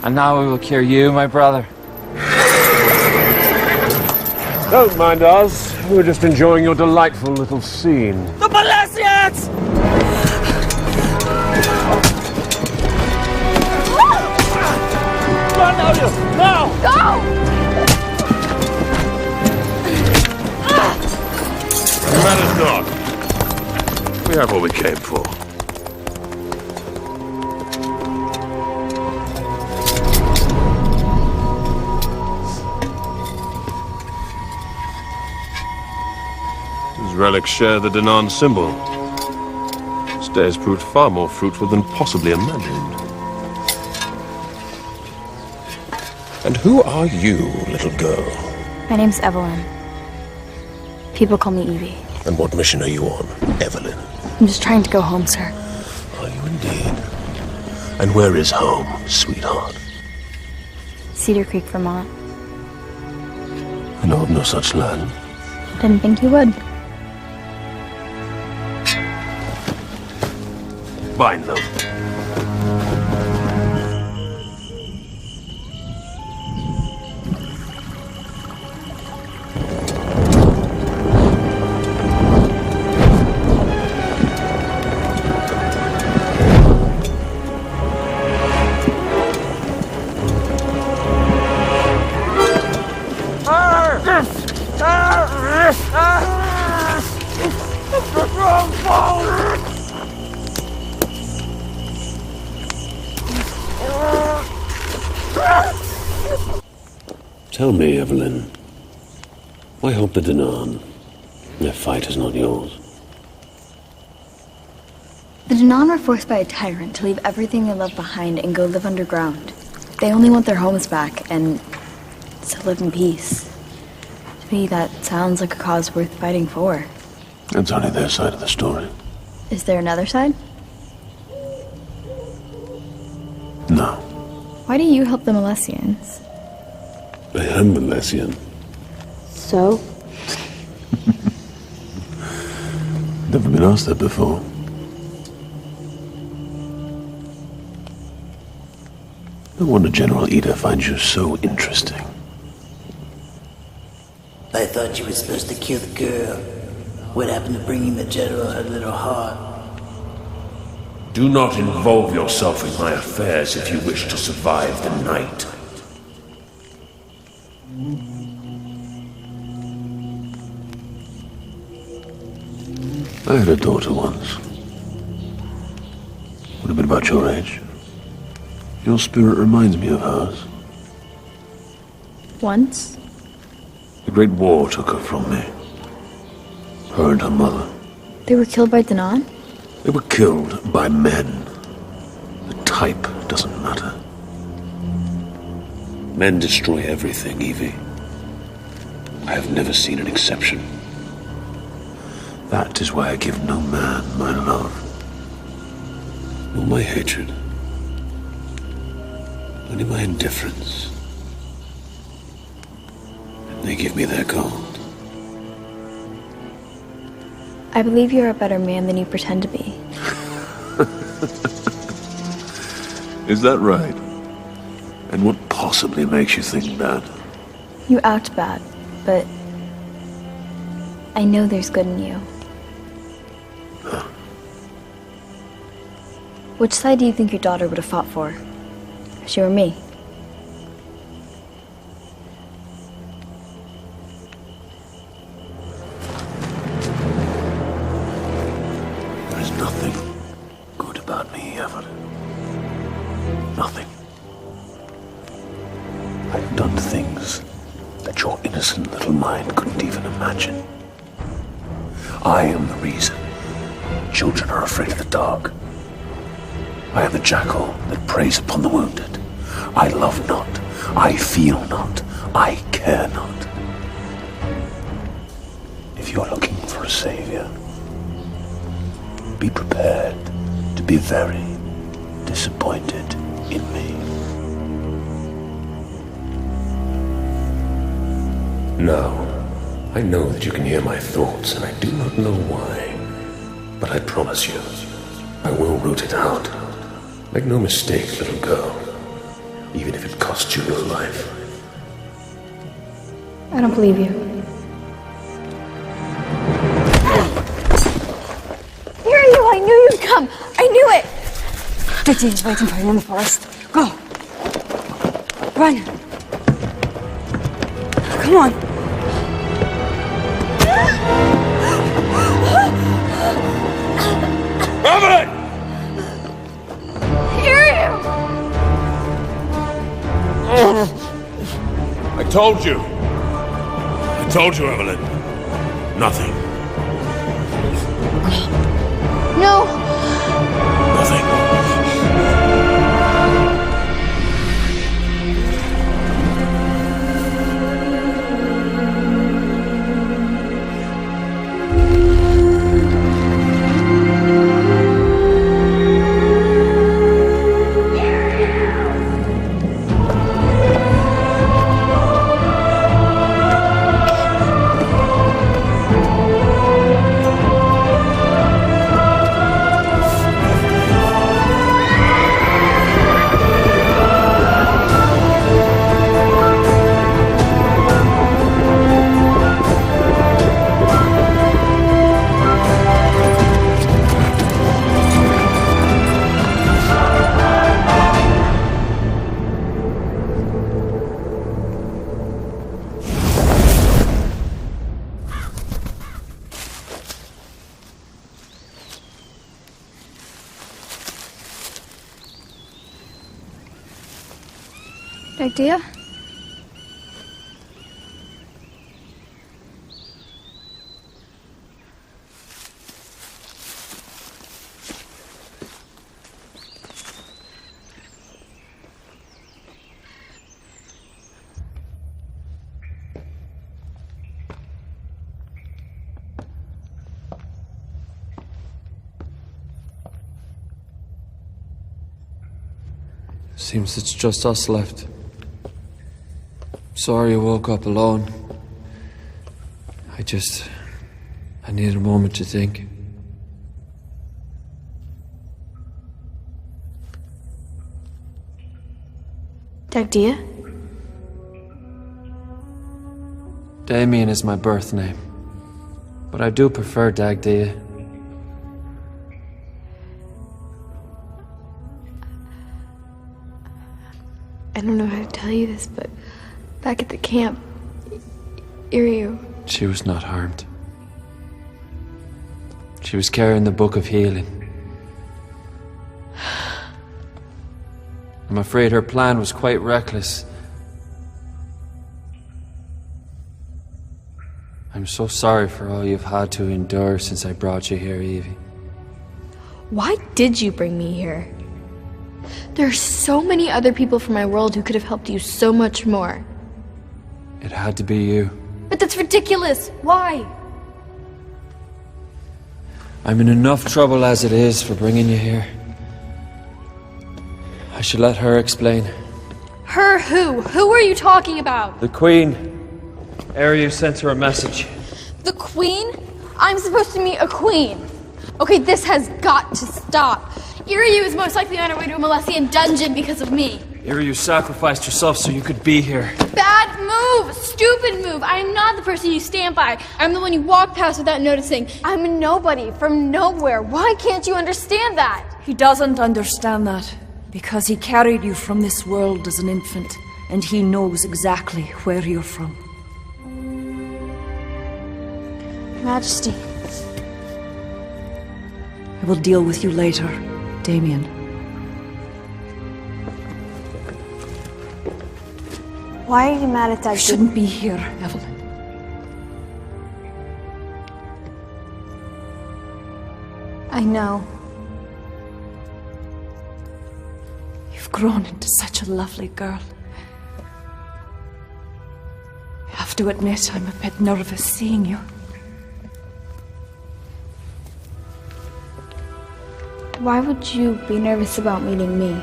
And now we will cure you, my brother. Don't mind us. We're just enjoying your delightful little scene. The Balesians! Run, Albion! Now! Go! You matters not. We have what we came for. These relics share the Danan symbol. day has proved far more fruitful than possibly imagined. And who are you, little girl? My name's Evelyn. People call me Evie. And what mission are you on, Evelyn? I'm just trying to go home, sir. Are you indeed? And where is home, sweetheart? Cedar Creek, Vermont. I know of no such land. Didn't think you would. Bind them. Tell me, Evelyn, why help the Danaan? Their fight is not yours. The Danaan were forced by a tyrant to leave everything they love behind and go live underground. They only want their homes back and to live in peace. To me, that sounds like a cause worth fighting for. That's only their side of the story. Is there another side? No. Why do you help the Milesians? I am Milesian. So? Never been asked that before. No wonder General Ida finds you so interesting. I thought you were supposed to kill the girl. What happened to bringing the general her little heart? Do not involve yourself in my affairs if you wish to survive the night. I had a daughter once. Would have been about your age. Your spirit reminds me of hers. Once? The Great War took her from me. Her and her mother. They were killed by Danaan? They were killed by men. The type doesn't matter. Men destroy everything, Evie. I have never seen an exception. That is why I give no man my love. Nor my hatred. Only my indifference. And they give me their gold. I believe you're a better man than you pretend to be. Is that right? And what possibly makes you think that? You act bad, but I know there's good in you. Which side do you think your daughter would have fought for? If she were me? There is nothing good about me, Evelyn. Nothing. I've done things that your innocent little mind couldn't even imagine. I am the reason children are afraid of the dark. I am the jackal that preys upon the wounded. I love not, I feel not, I care not. If you're looking for a savior, be prepared to be very disappointed in me. Now, I know that you can hear my thoughts, and I do not know why. But I promise you, I will root it out. Make no mistake, little girl. Even if it costs you your life. I don't believe you. Here you! I knew you'd come! I knew it! Kitty's waiting for you in the forest. Go! Run! Come on! Evelyn! I told you. I told you, Evelyn. Nothing. No! Idea? Seems it's just us left. Sorry you woke up alone. I need a moment to think. Dagdia? Damien is my birth name, but I do prefer Dagdia. I don't know how to tell you this, but back at the camp, Iryu... She was not harmed. She was carrying the Book of Healing. I'm afraid her plan was quite reckless. I'm so sorry for all you've had to endure since I brought you here, Evie. Why did you bring me here? There are so many other people from my world who could have helped you so much more. It had to be you. But that's ridiculous! Why? I'm in enough trouble as it is for bringing you here. I should let her explain. Her who? Who are you talking about? The Queen. Iryu sent her a message. The Queen? I'm supposed to meet a queen. Okay, this has got to stop. Iryu is most likely on her way to a Molessian dungeon because of me. Iryu sacrificed yourself so you could be here. Bad move! Stupid move! I am not the person you stand by. I'm the one you walk past without noticing. I'm a nobody from nowhere. Why can't you understand that? He doesn't understand that because he carried you from this world as an infant, and he knows exactly where you're from. Your Majesty. I will deal with you later, Damien. Why are you mad at Dagdia? You shouldn't be here, Evelyn. I know. You've grown into such a lovely girl. I have to admit, I'm a bit nervous seeing you. Why would you be nervous about meeting me?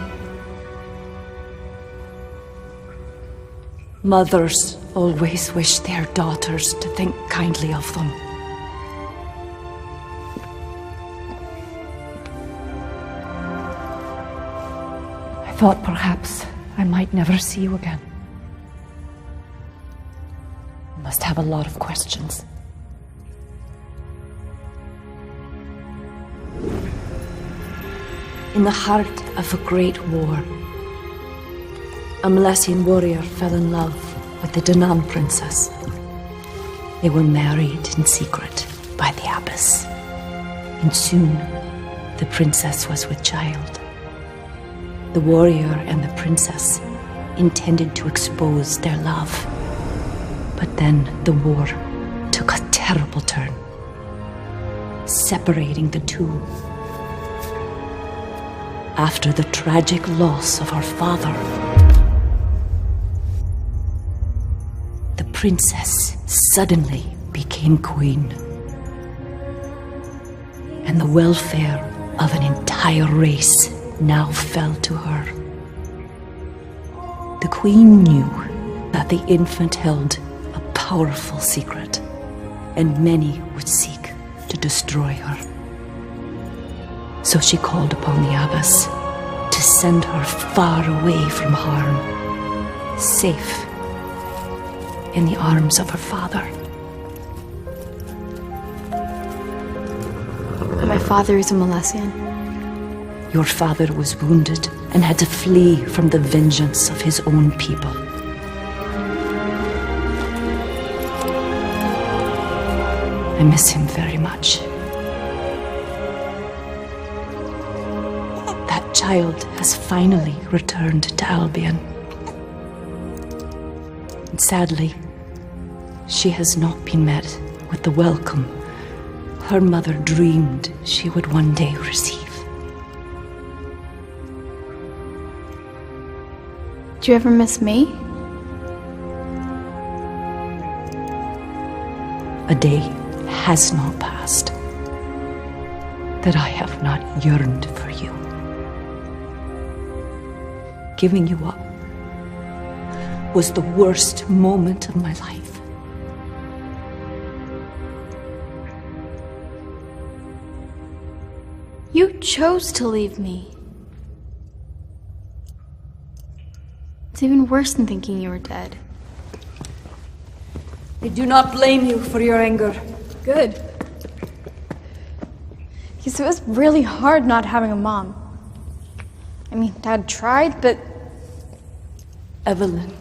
Mothers always wish their daughters to think kindly of them. I thought perhaps I might never see you again. You must have a lot of questions. In the heart of a great war, a Molessian warrior fell in love with the Danaan princess. They were married in secret by the abbess. And soon, the princess was with child. The warrior and the princess intended to expose their love. But then the war took a terrible turn, separating the two. after the tragic loss of her father. The princess suddenly became queen, and the welfare of an entire race now fell to her. The queen knew that the infant held a powerful secret, and many would seek to destroy her. So she called upon the abbess to send her far away from harm, safe in the arms of her father. My father is a Molessian. Your father was wounded and had to flee from the vengeance of his own people. I miss him very much. That child has finally returned to Albion. And sadly, she has not been met with the welcome her mother dreamed she would one day receive. Do you ever miss me? A day has not passed that I have not yearned for you. Giving you up was the worst moment of my life. You chose to leave me. It's even worse than thinking you were dead. I do not blame you for your anger. Good. Because it was really hard not having a mom. I mean, Dad tried, but... Evelyn.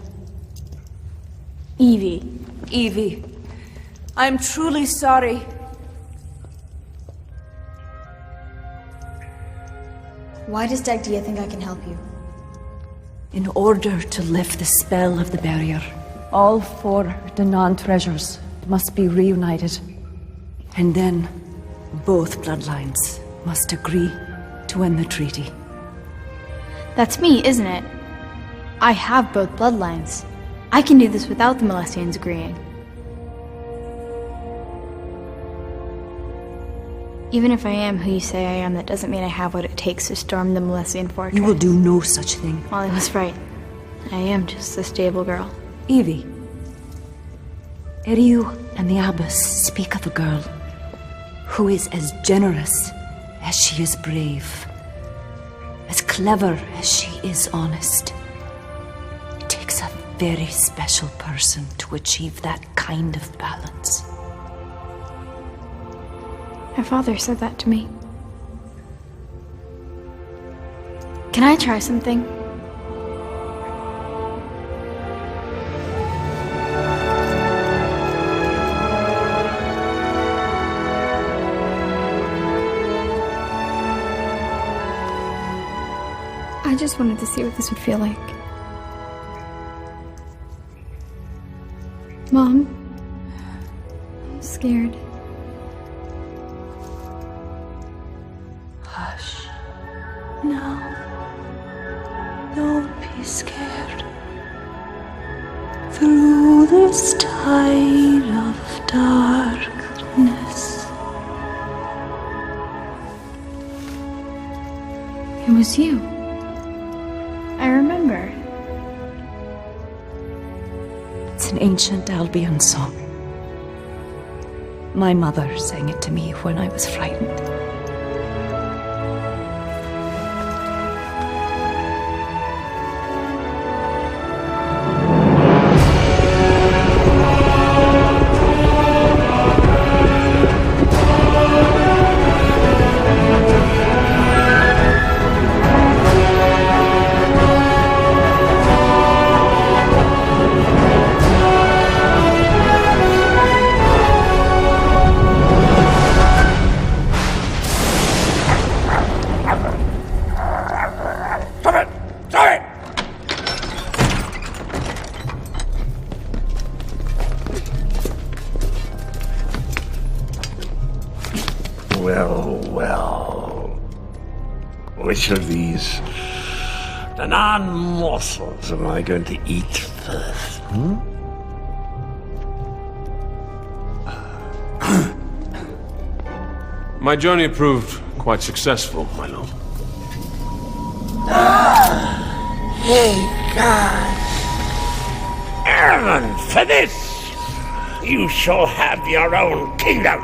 Evie. Evie, I'm truly sorry. Why does Dagdia think I can help you? In order to lift the spell of the barrier, all 4 Danaan treasures must be reunited. And then, both bloodlines must agree to end the treaty. That's me, isn't it? I have both bloodlines. I can do this without the Molessians agreeing. Even if I am who you say I am, that doesn't mean I have what it takes to storm the Molessian fortress. You will do no such thing. Molly was right. I am just a stable girl. Evie, Eriu and the abbess speak of a girl who is as generous as she is brave, as clever as she is honest. It takes a very special person to achieve that kind of balance. My father said that to me. Can I try something? I just wanted to see what this would feel like. Mom, I'm scared. Hush. No. Don't be scared. Through this tide of darkness. It was you. I remember. It's an ancient Albion song. My mother sang it to me when I was frightened. Which of these Danan morsels am I going to eat first? My journey proved quite successful, my lord. Thank God. And for this, you shall have your own kingdom.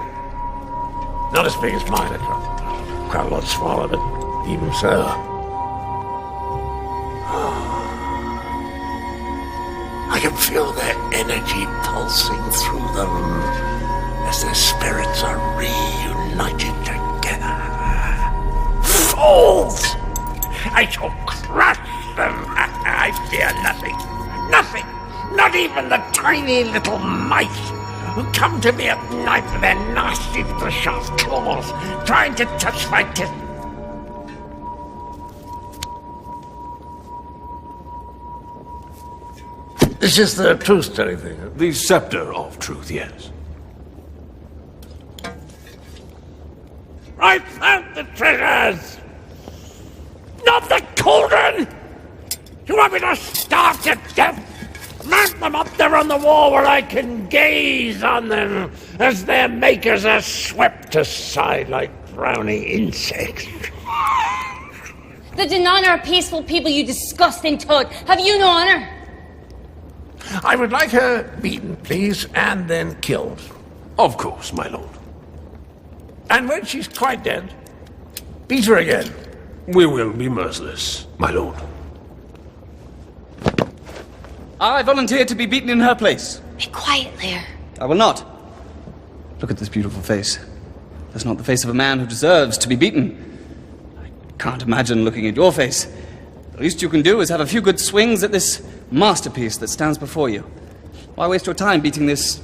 Not as big as mine, quite a lot smaller, but even so. I can feel their energy pulsing through them as their spirits are reunited together. Fools! I shall crush them. I fear nothing. Nothing! Not even the tiny little mice who come to me at night with their nasty little sharp claws, trying to touch my kiss. It's just the truth-telling thing. The scepter of truth, yes. I found the treasures! Not the cauldron! You want me to starve to death? Mount them up there on the wall where I can gaze on them as their makers are swept aside like drowning insects. The Danan are a peaceful people, you disgusting toad. Have you no honor? I would like her beaten, please, and then killed. Of course, my lord. And when she's quite dead, beat her again. We will be merciless, my lord. I volunteer to be beaten in her place. Be quiet, Lear. I will not. Look at this beautiful face. That's not the face of a man who deserves to be beaten. I can't imagine looking at your face. The least you can do is have a few good swings at this masterpiece that stands before you. Why waste your time beating this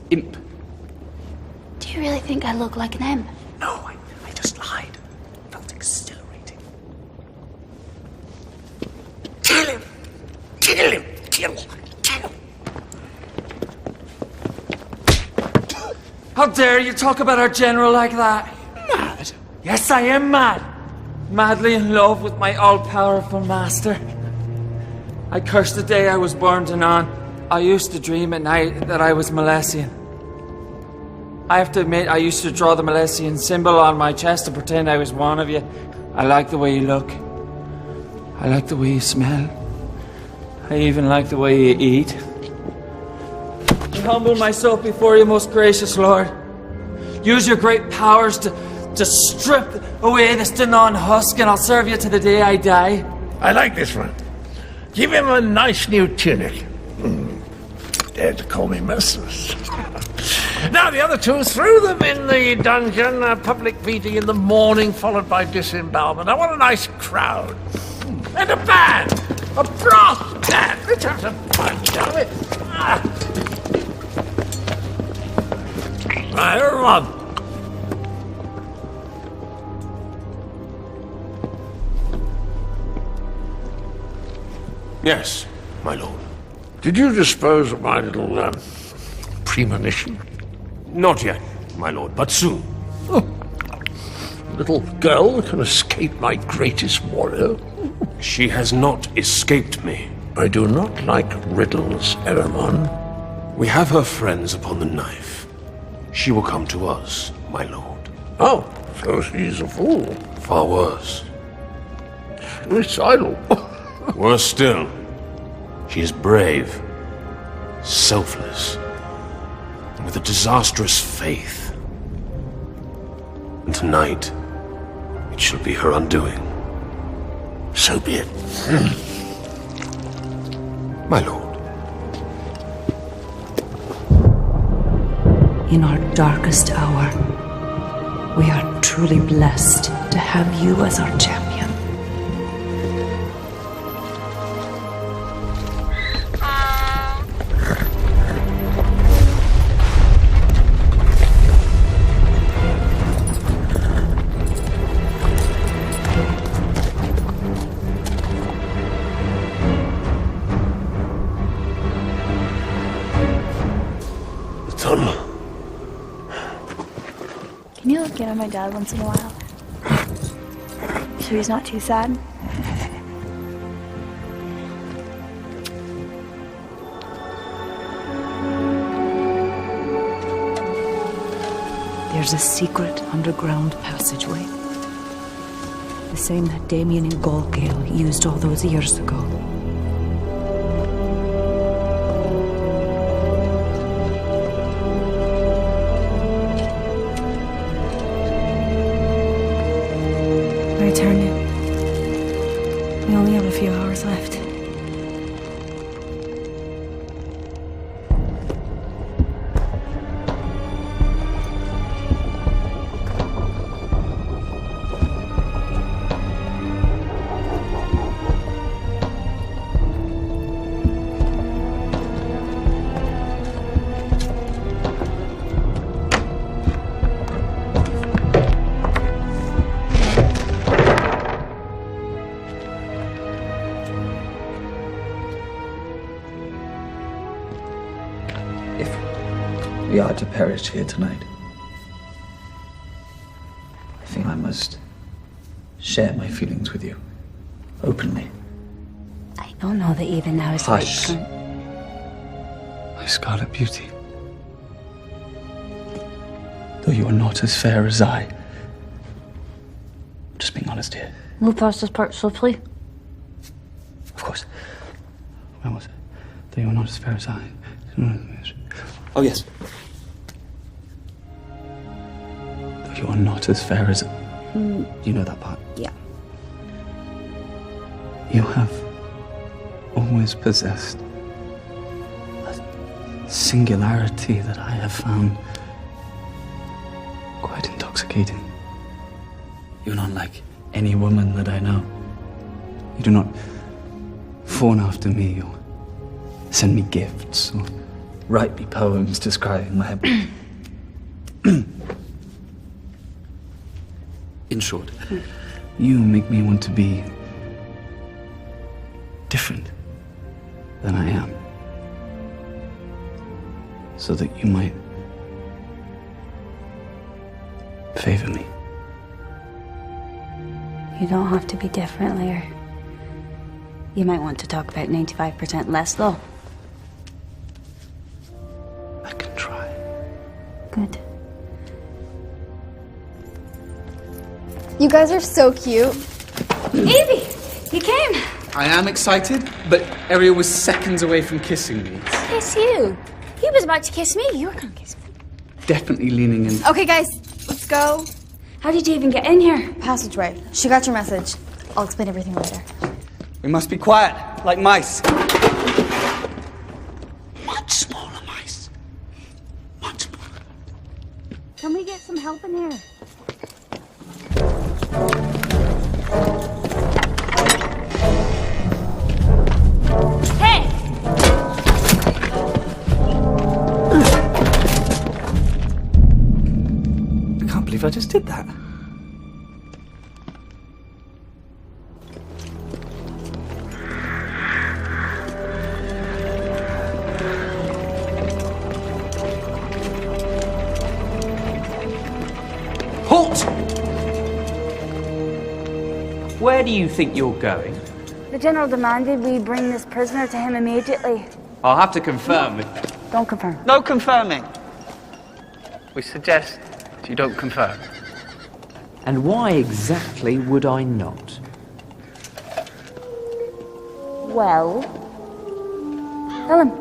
imp? Do you really think I look like an imp? No, I just lied. Felt exhilarating. Kill him! Kill him! Kill him! How dare you talk about our general like that? Mad? Yes, I am mad. Madly in love with my all-powerful master. I cursed the day I was born to none. I used to dream at night that I was Milesian. I have to admit, I used to draw the Milesian symbol on my chest to pretend I was one of you. I like the way you look. I like the way you smell. I even like the way you eat. I humble myself before you, most gracious Lord. Use your great powers to strip away this Danan husk, and I'll serve you to the day I die. I like this one. Give him a nice new tunic. Dare to call me merciless. Now the other two, threw them in the dungeon, a public meeting in the morning, followed by disembowelment. I want a nice crowd. And a band! A brass band! Let's have some fun, shall we? Right, everyone. Yes, my lord. Did you dispose of my little, premonition? Not yet, my lord, but soon. Oh. Little girl can escape my greatest warrior. She has not escaped me. I do not like riddles, Eramon. We have her friends upon the knife. She will come to us, my lord. Oh, so she's a fool. Far worse. Suicidal. Worse still. She is brave, selfless, and with a disastrous faith. And tonight, it shall be her undoing. So be it. My lord. In our darkest hour, we are truly blessed to have you as our champion. Can you look in on my dad once in a while? so he's not too sad. There's a secret underground passageway. The same that Damien and Golgale used all those years ago. Return it. We only have a few hours left. We are to perish here tonight. I think I must share my feelings with you, openly. I don't know that even now is the Hush. right time. My Scarlet Beauty. Though you are not as fair as I. Just being honest here. Move past this part swiftly. Of course. Where was it? Though you are not as fair as I. Oh, yes. Though you are not as fair as... You know that part? Yeah. You have always possessed a singularity that I have found quite intoxicating. You're not like any woman that I know. You do not fawn after me or send me gifts or write me poems describing my... In short, you make me want to be different than I am, so that you might favor me. You don't have to be different, Lear. You might want to talk about 95% less, though. I can try. Good. You guys are so cute. Evie! You came! I am excited, but Ariel was seconds away from kissing me. Kiss you. He was about to kiss me. You were gonna kiss me. Definitely leaning in. Okay, guys, let's go. How did you even get in here? Passageway. She got your message. I'll explain everything later. We must be quiet, like mice. Much smaller mice. Much smaller. Can we get some help in here? Hey! I can't believe I just did that. Halt! Where do you think you're going? The General demanded we bring this prisoner to him immediately. I'll have to confirm. Don't confirm. No confirming. We suggest you don't confirm. And why exactly would I not? Well... Tell him.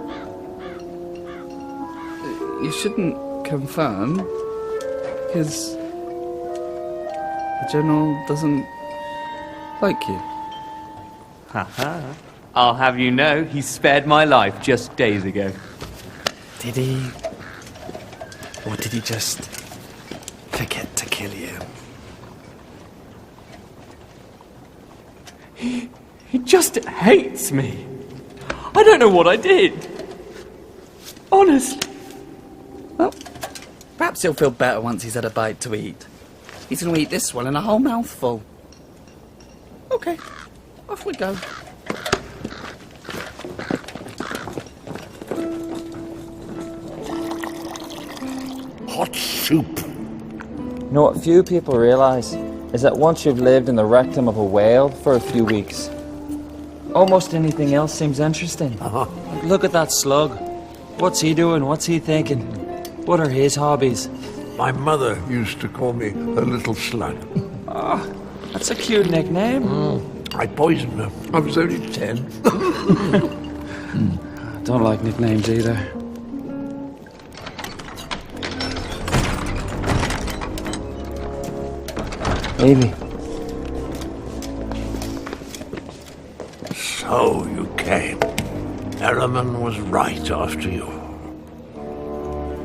You shouldn't confirm, because the General doesn't like you. Haha. I'll have you know, he spared my life just days ago. Did he? Or did he just forget to kill you? He just hates me. I don't know what I did. Honestly. Well, perhaps he'll feel better once he's had a bite to eat. He's going to eat this one in a whole mouthful. Okay, off we go. Hot soup. You know what few people realise? is that once you've lived in the rectum of a whale for a few weeks, almost anything else seems interesting. Look at that slug. What's he doing? What's he thinking? What are his hobbies? My mother used to call me a little slug. Ah, that's a cute nickname. I poisoned her. I was only 10. Don't like nicknames either. Amy. So you came. Ehrman was right after you.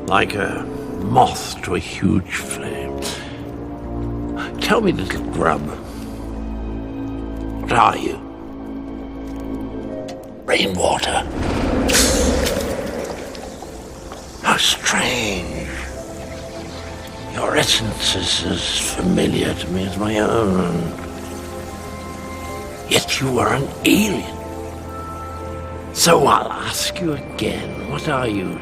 Like a moth to a huge flame. Tell me, little grub, what are you? Rainwater. How strange. Your essence is as familiar to me as my own. Yet you are an alien. So I'll ask you again, what are you?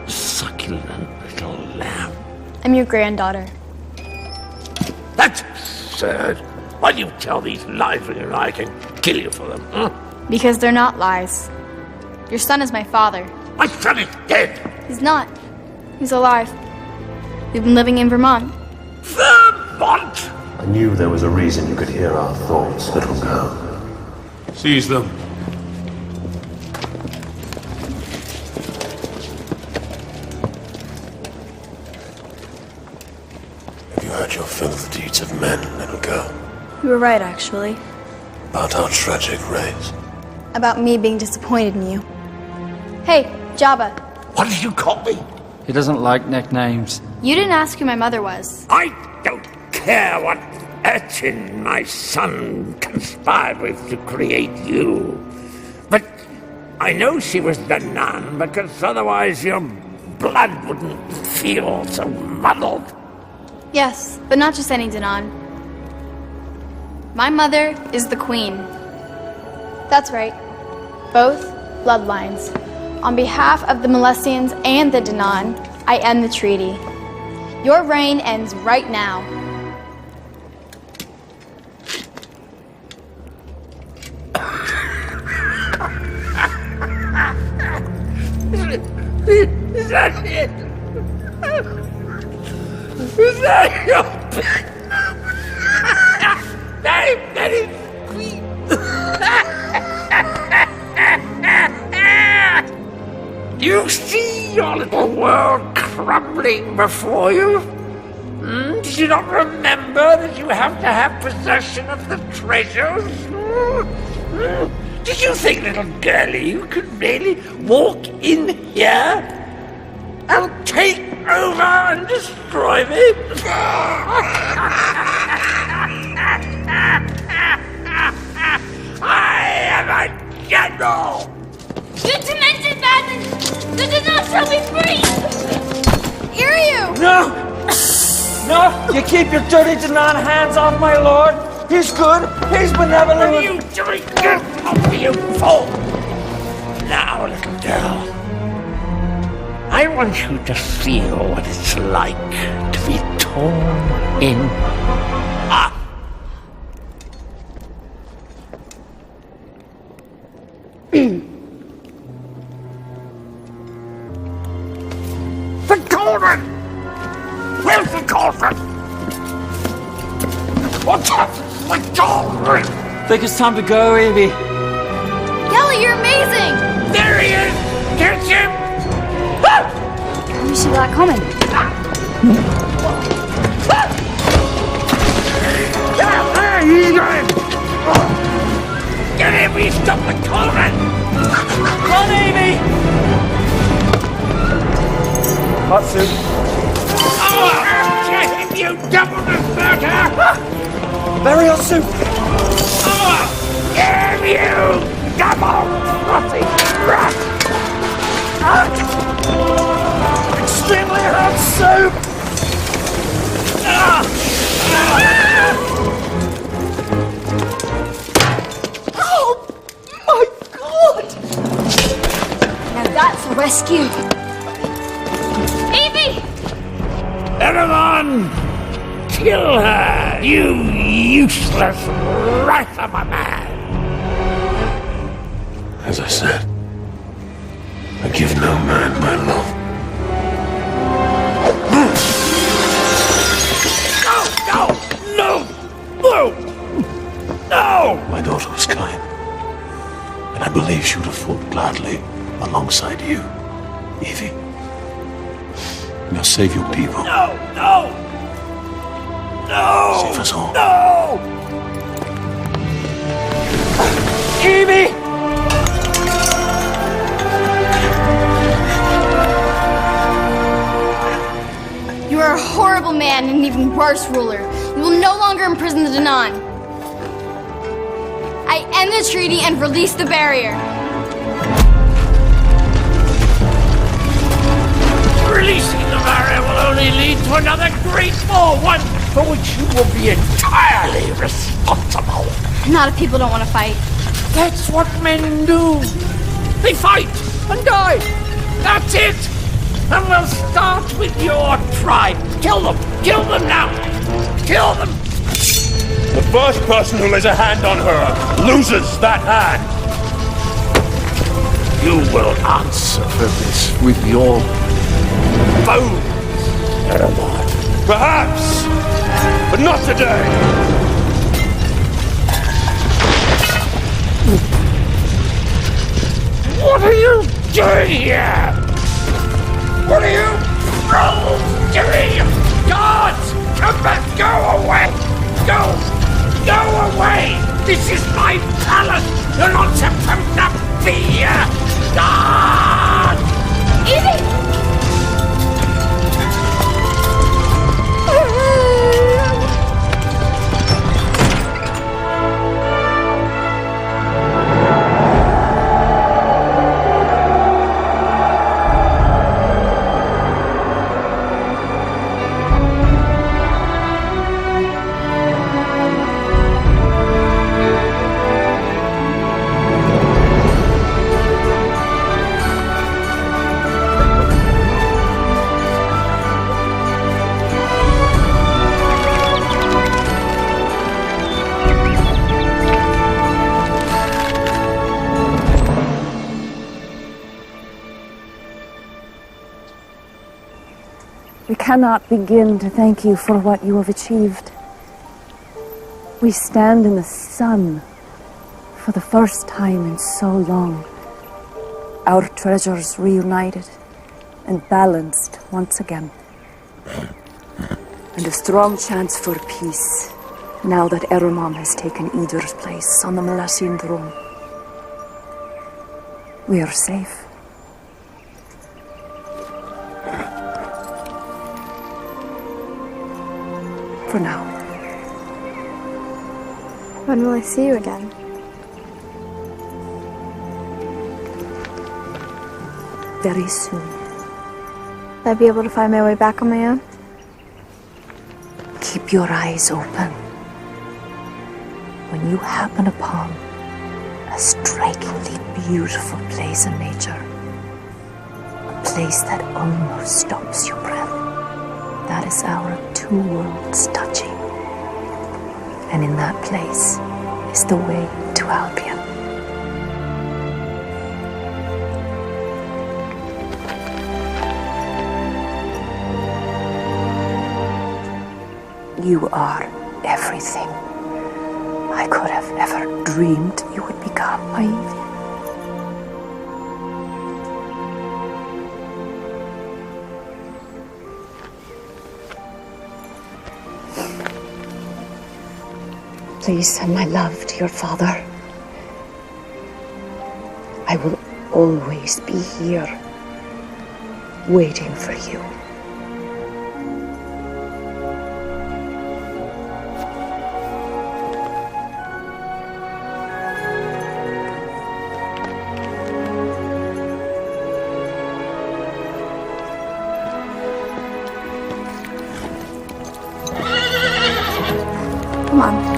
Succulent little lamb. I'm your granddaughter. That's absurd. Why do you tell these lies when you know I can kill you for them? Because they're not lies. Your son is my father. My son is dead. He's not. He's alive. We've been living in Vermont. Vermont? I knew there was a reason you could hear our thoughts, little girl. Seize them. Have you heard your fill of the deeds of men, little girl? You were right, actually. About our tragic race? About me being disappointed in you. Hey, Jabba. What did you call me? He doesn't like nicknames. You didn't ask who my mother was. I don't care what urchin my son conspired with to create you. But I know she was the nun, because otherwise your blood wouldn't feel so muddled. Yes, but not just any Danon. My mother is the queen. That's right. Both bloodlines. On behalf of the Molestians and the Danon, I end the treaty. Your reign ends right now. Is that it? Is that your name? That is Queen. Do you see your little world crumbling before you? Did you not remember that you have to have possession of the treasures? Did you think, little girlie, you could really walk in here and take over and destroy me? I am a general! You demented madman! The Danon shall be free! Iryu! No! No! You keep your dirty Danon hands off my lord! He's good! He's benevolent! What are you doing? Get off me, you fool! Now, little girl, I want you to feel what it's like to be torn in half. The cauldron! Where's the cauldron? What's happened? The cauldron! Think it's time to go, Evie. Kelly, you're amazing! There he is! Catch him! Let me see that coming. Get him! We stop the cauldron! Run, Evie! Hot soup. Oh, after him, you double deserter! Burial soup! Oh, damn you! Double rotting rat! Extremely hot soup! Oh my god! Now that's a rescue. Evie! Everyone! Kill her, you useless wrath of a man! As I said, I give no man my love. No! My daughter was kind, and I believe she would have fought gladly alongside you, Evie. Now save your people. No! No! No! Save us all. No! Evie! You are a horrible man and an even worse ruler. You will no longer imprison the Danan. I end the treaty and release the barrier. Releasing the barrier will only lead to another great war, one for which you will be entirely responsible. Not if people don't want to fight. That's what men do. They fight and die. That's it. And we'll start with your tribe. Kill them. Kill them now. Kill them. The first person who lays a hand on her loses that hand. You will answer for this with your bones, Erebor. Perhaps, but not today. What are you doing here? What are you doing? Guards, come back, go away. Go away. This is my palace. You're not supposed to be here. Guards! Evie! We cannot begin to thank you for what you have achieved. We stand in the sun for the first time in so long. Our treasures reunited and balanced once again. And a strong chance for peace now that Eremam has taken Ider's place on the Melasian throne. We are safe. For now. When will I see you again? Very soon. Will I be able to find my way back on my own? Keep your eyes open. When you happen upon a strikingly beautiful place in nature, a place that almost stops your breath, that is our two worlds touching. And in that place is the way to Albion. You are everything I could have ever dreamed you would become, my Evie. Please send my love to your father. I will always be here, waiting for you. Come on.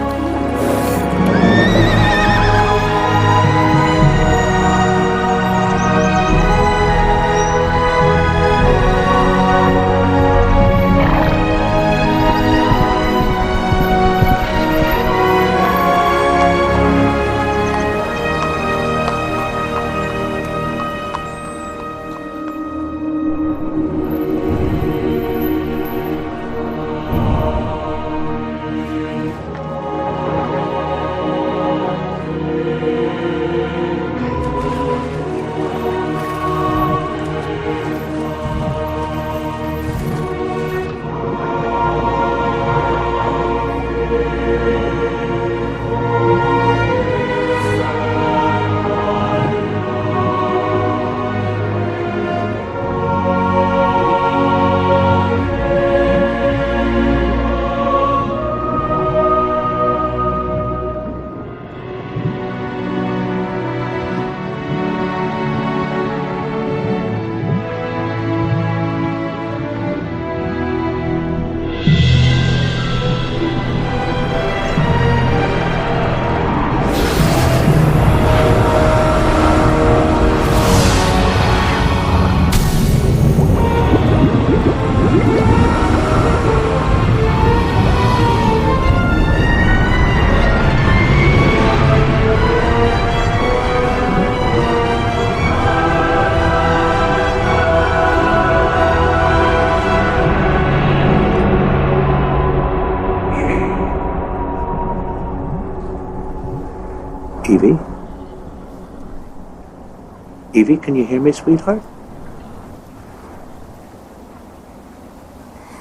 Evie, can you hear me, sweetheart?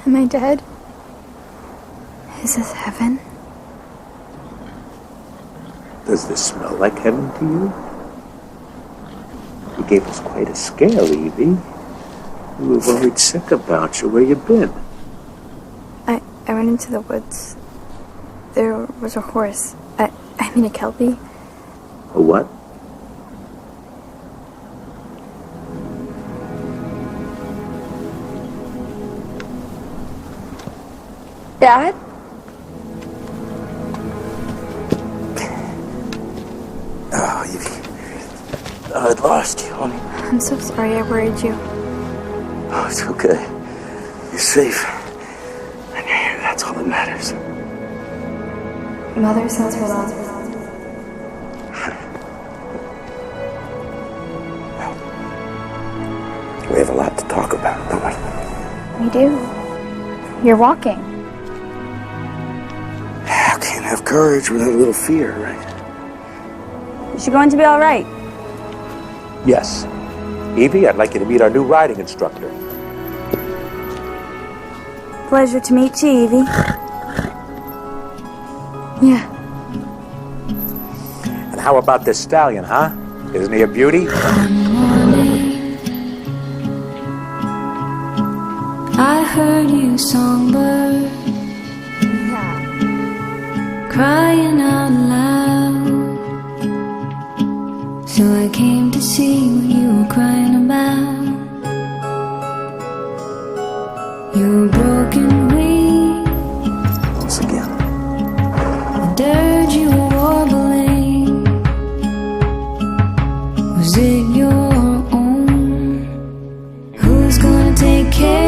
Am I dead? Is this heaven? Does this smell like heaven to you? You gave us quite a scare, Evie. We were worried sick about you. Where you been? I went into the woods. There was a horse. I mean a kelpie. A what? Dad? Oh, Evie. I'd lost you, honey. I'm so sorry I worried you. Oh, it's okay. You're safe. And you're here. That's all that matters. Mother sends her love. We have a lot to talk about, don't we? We do. You're walking. How can you have courage without a little fear, right? Is she going to be all right? Yes. Evie, I'd like you to meet our new riding instructor. Pleasure to meet you, Evie. Yeah. And how about this stallion, huh? Isn't he a beauty? I heard you, songbird, crying out loud. So I came to see what you were crying about. Your broken wing. Once again. The dirge you were warbling. Was it your own? Who's gonna take care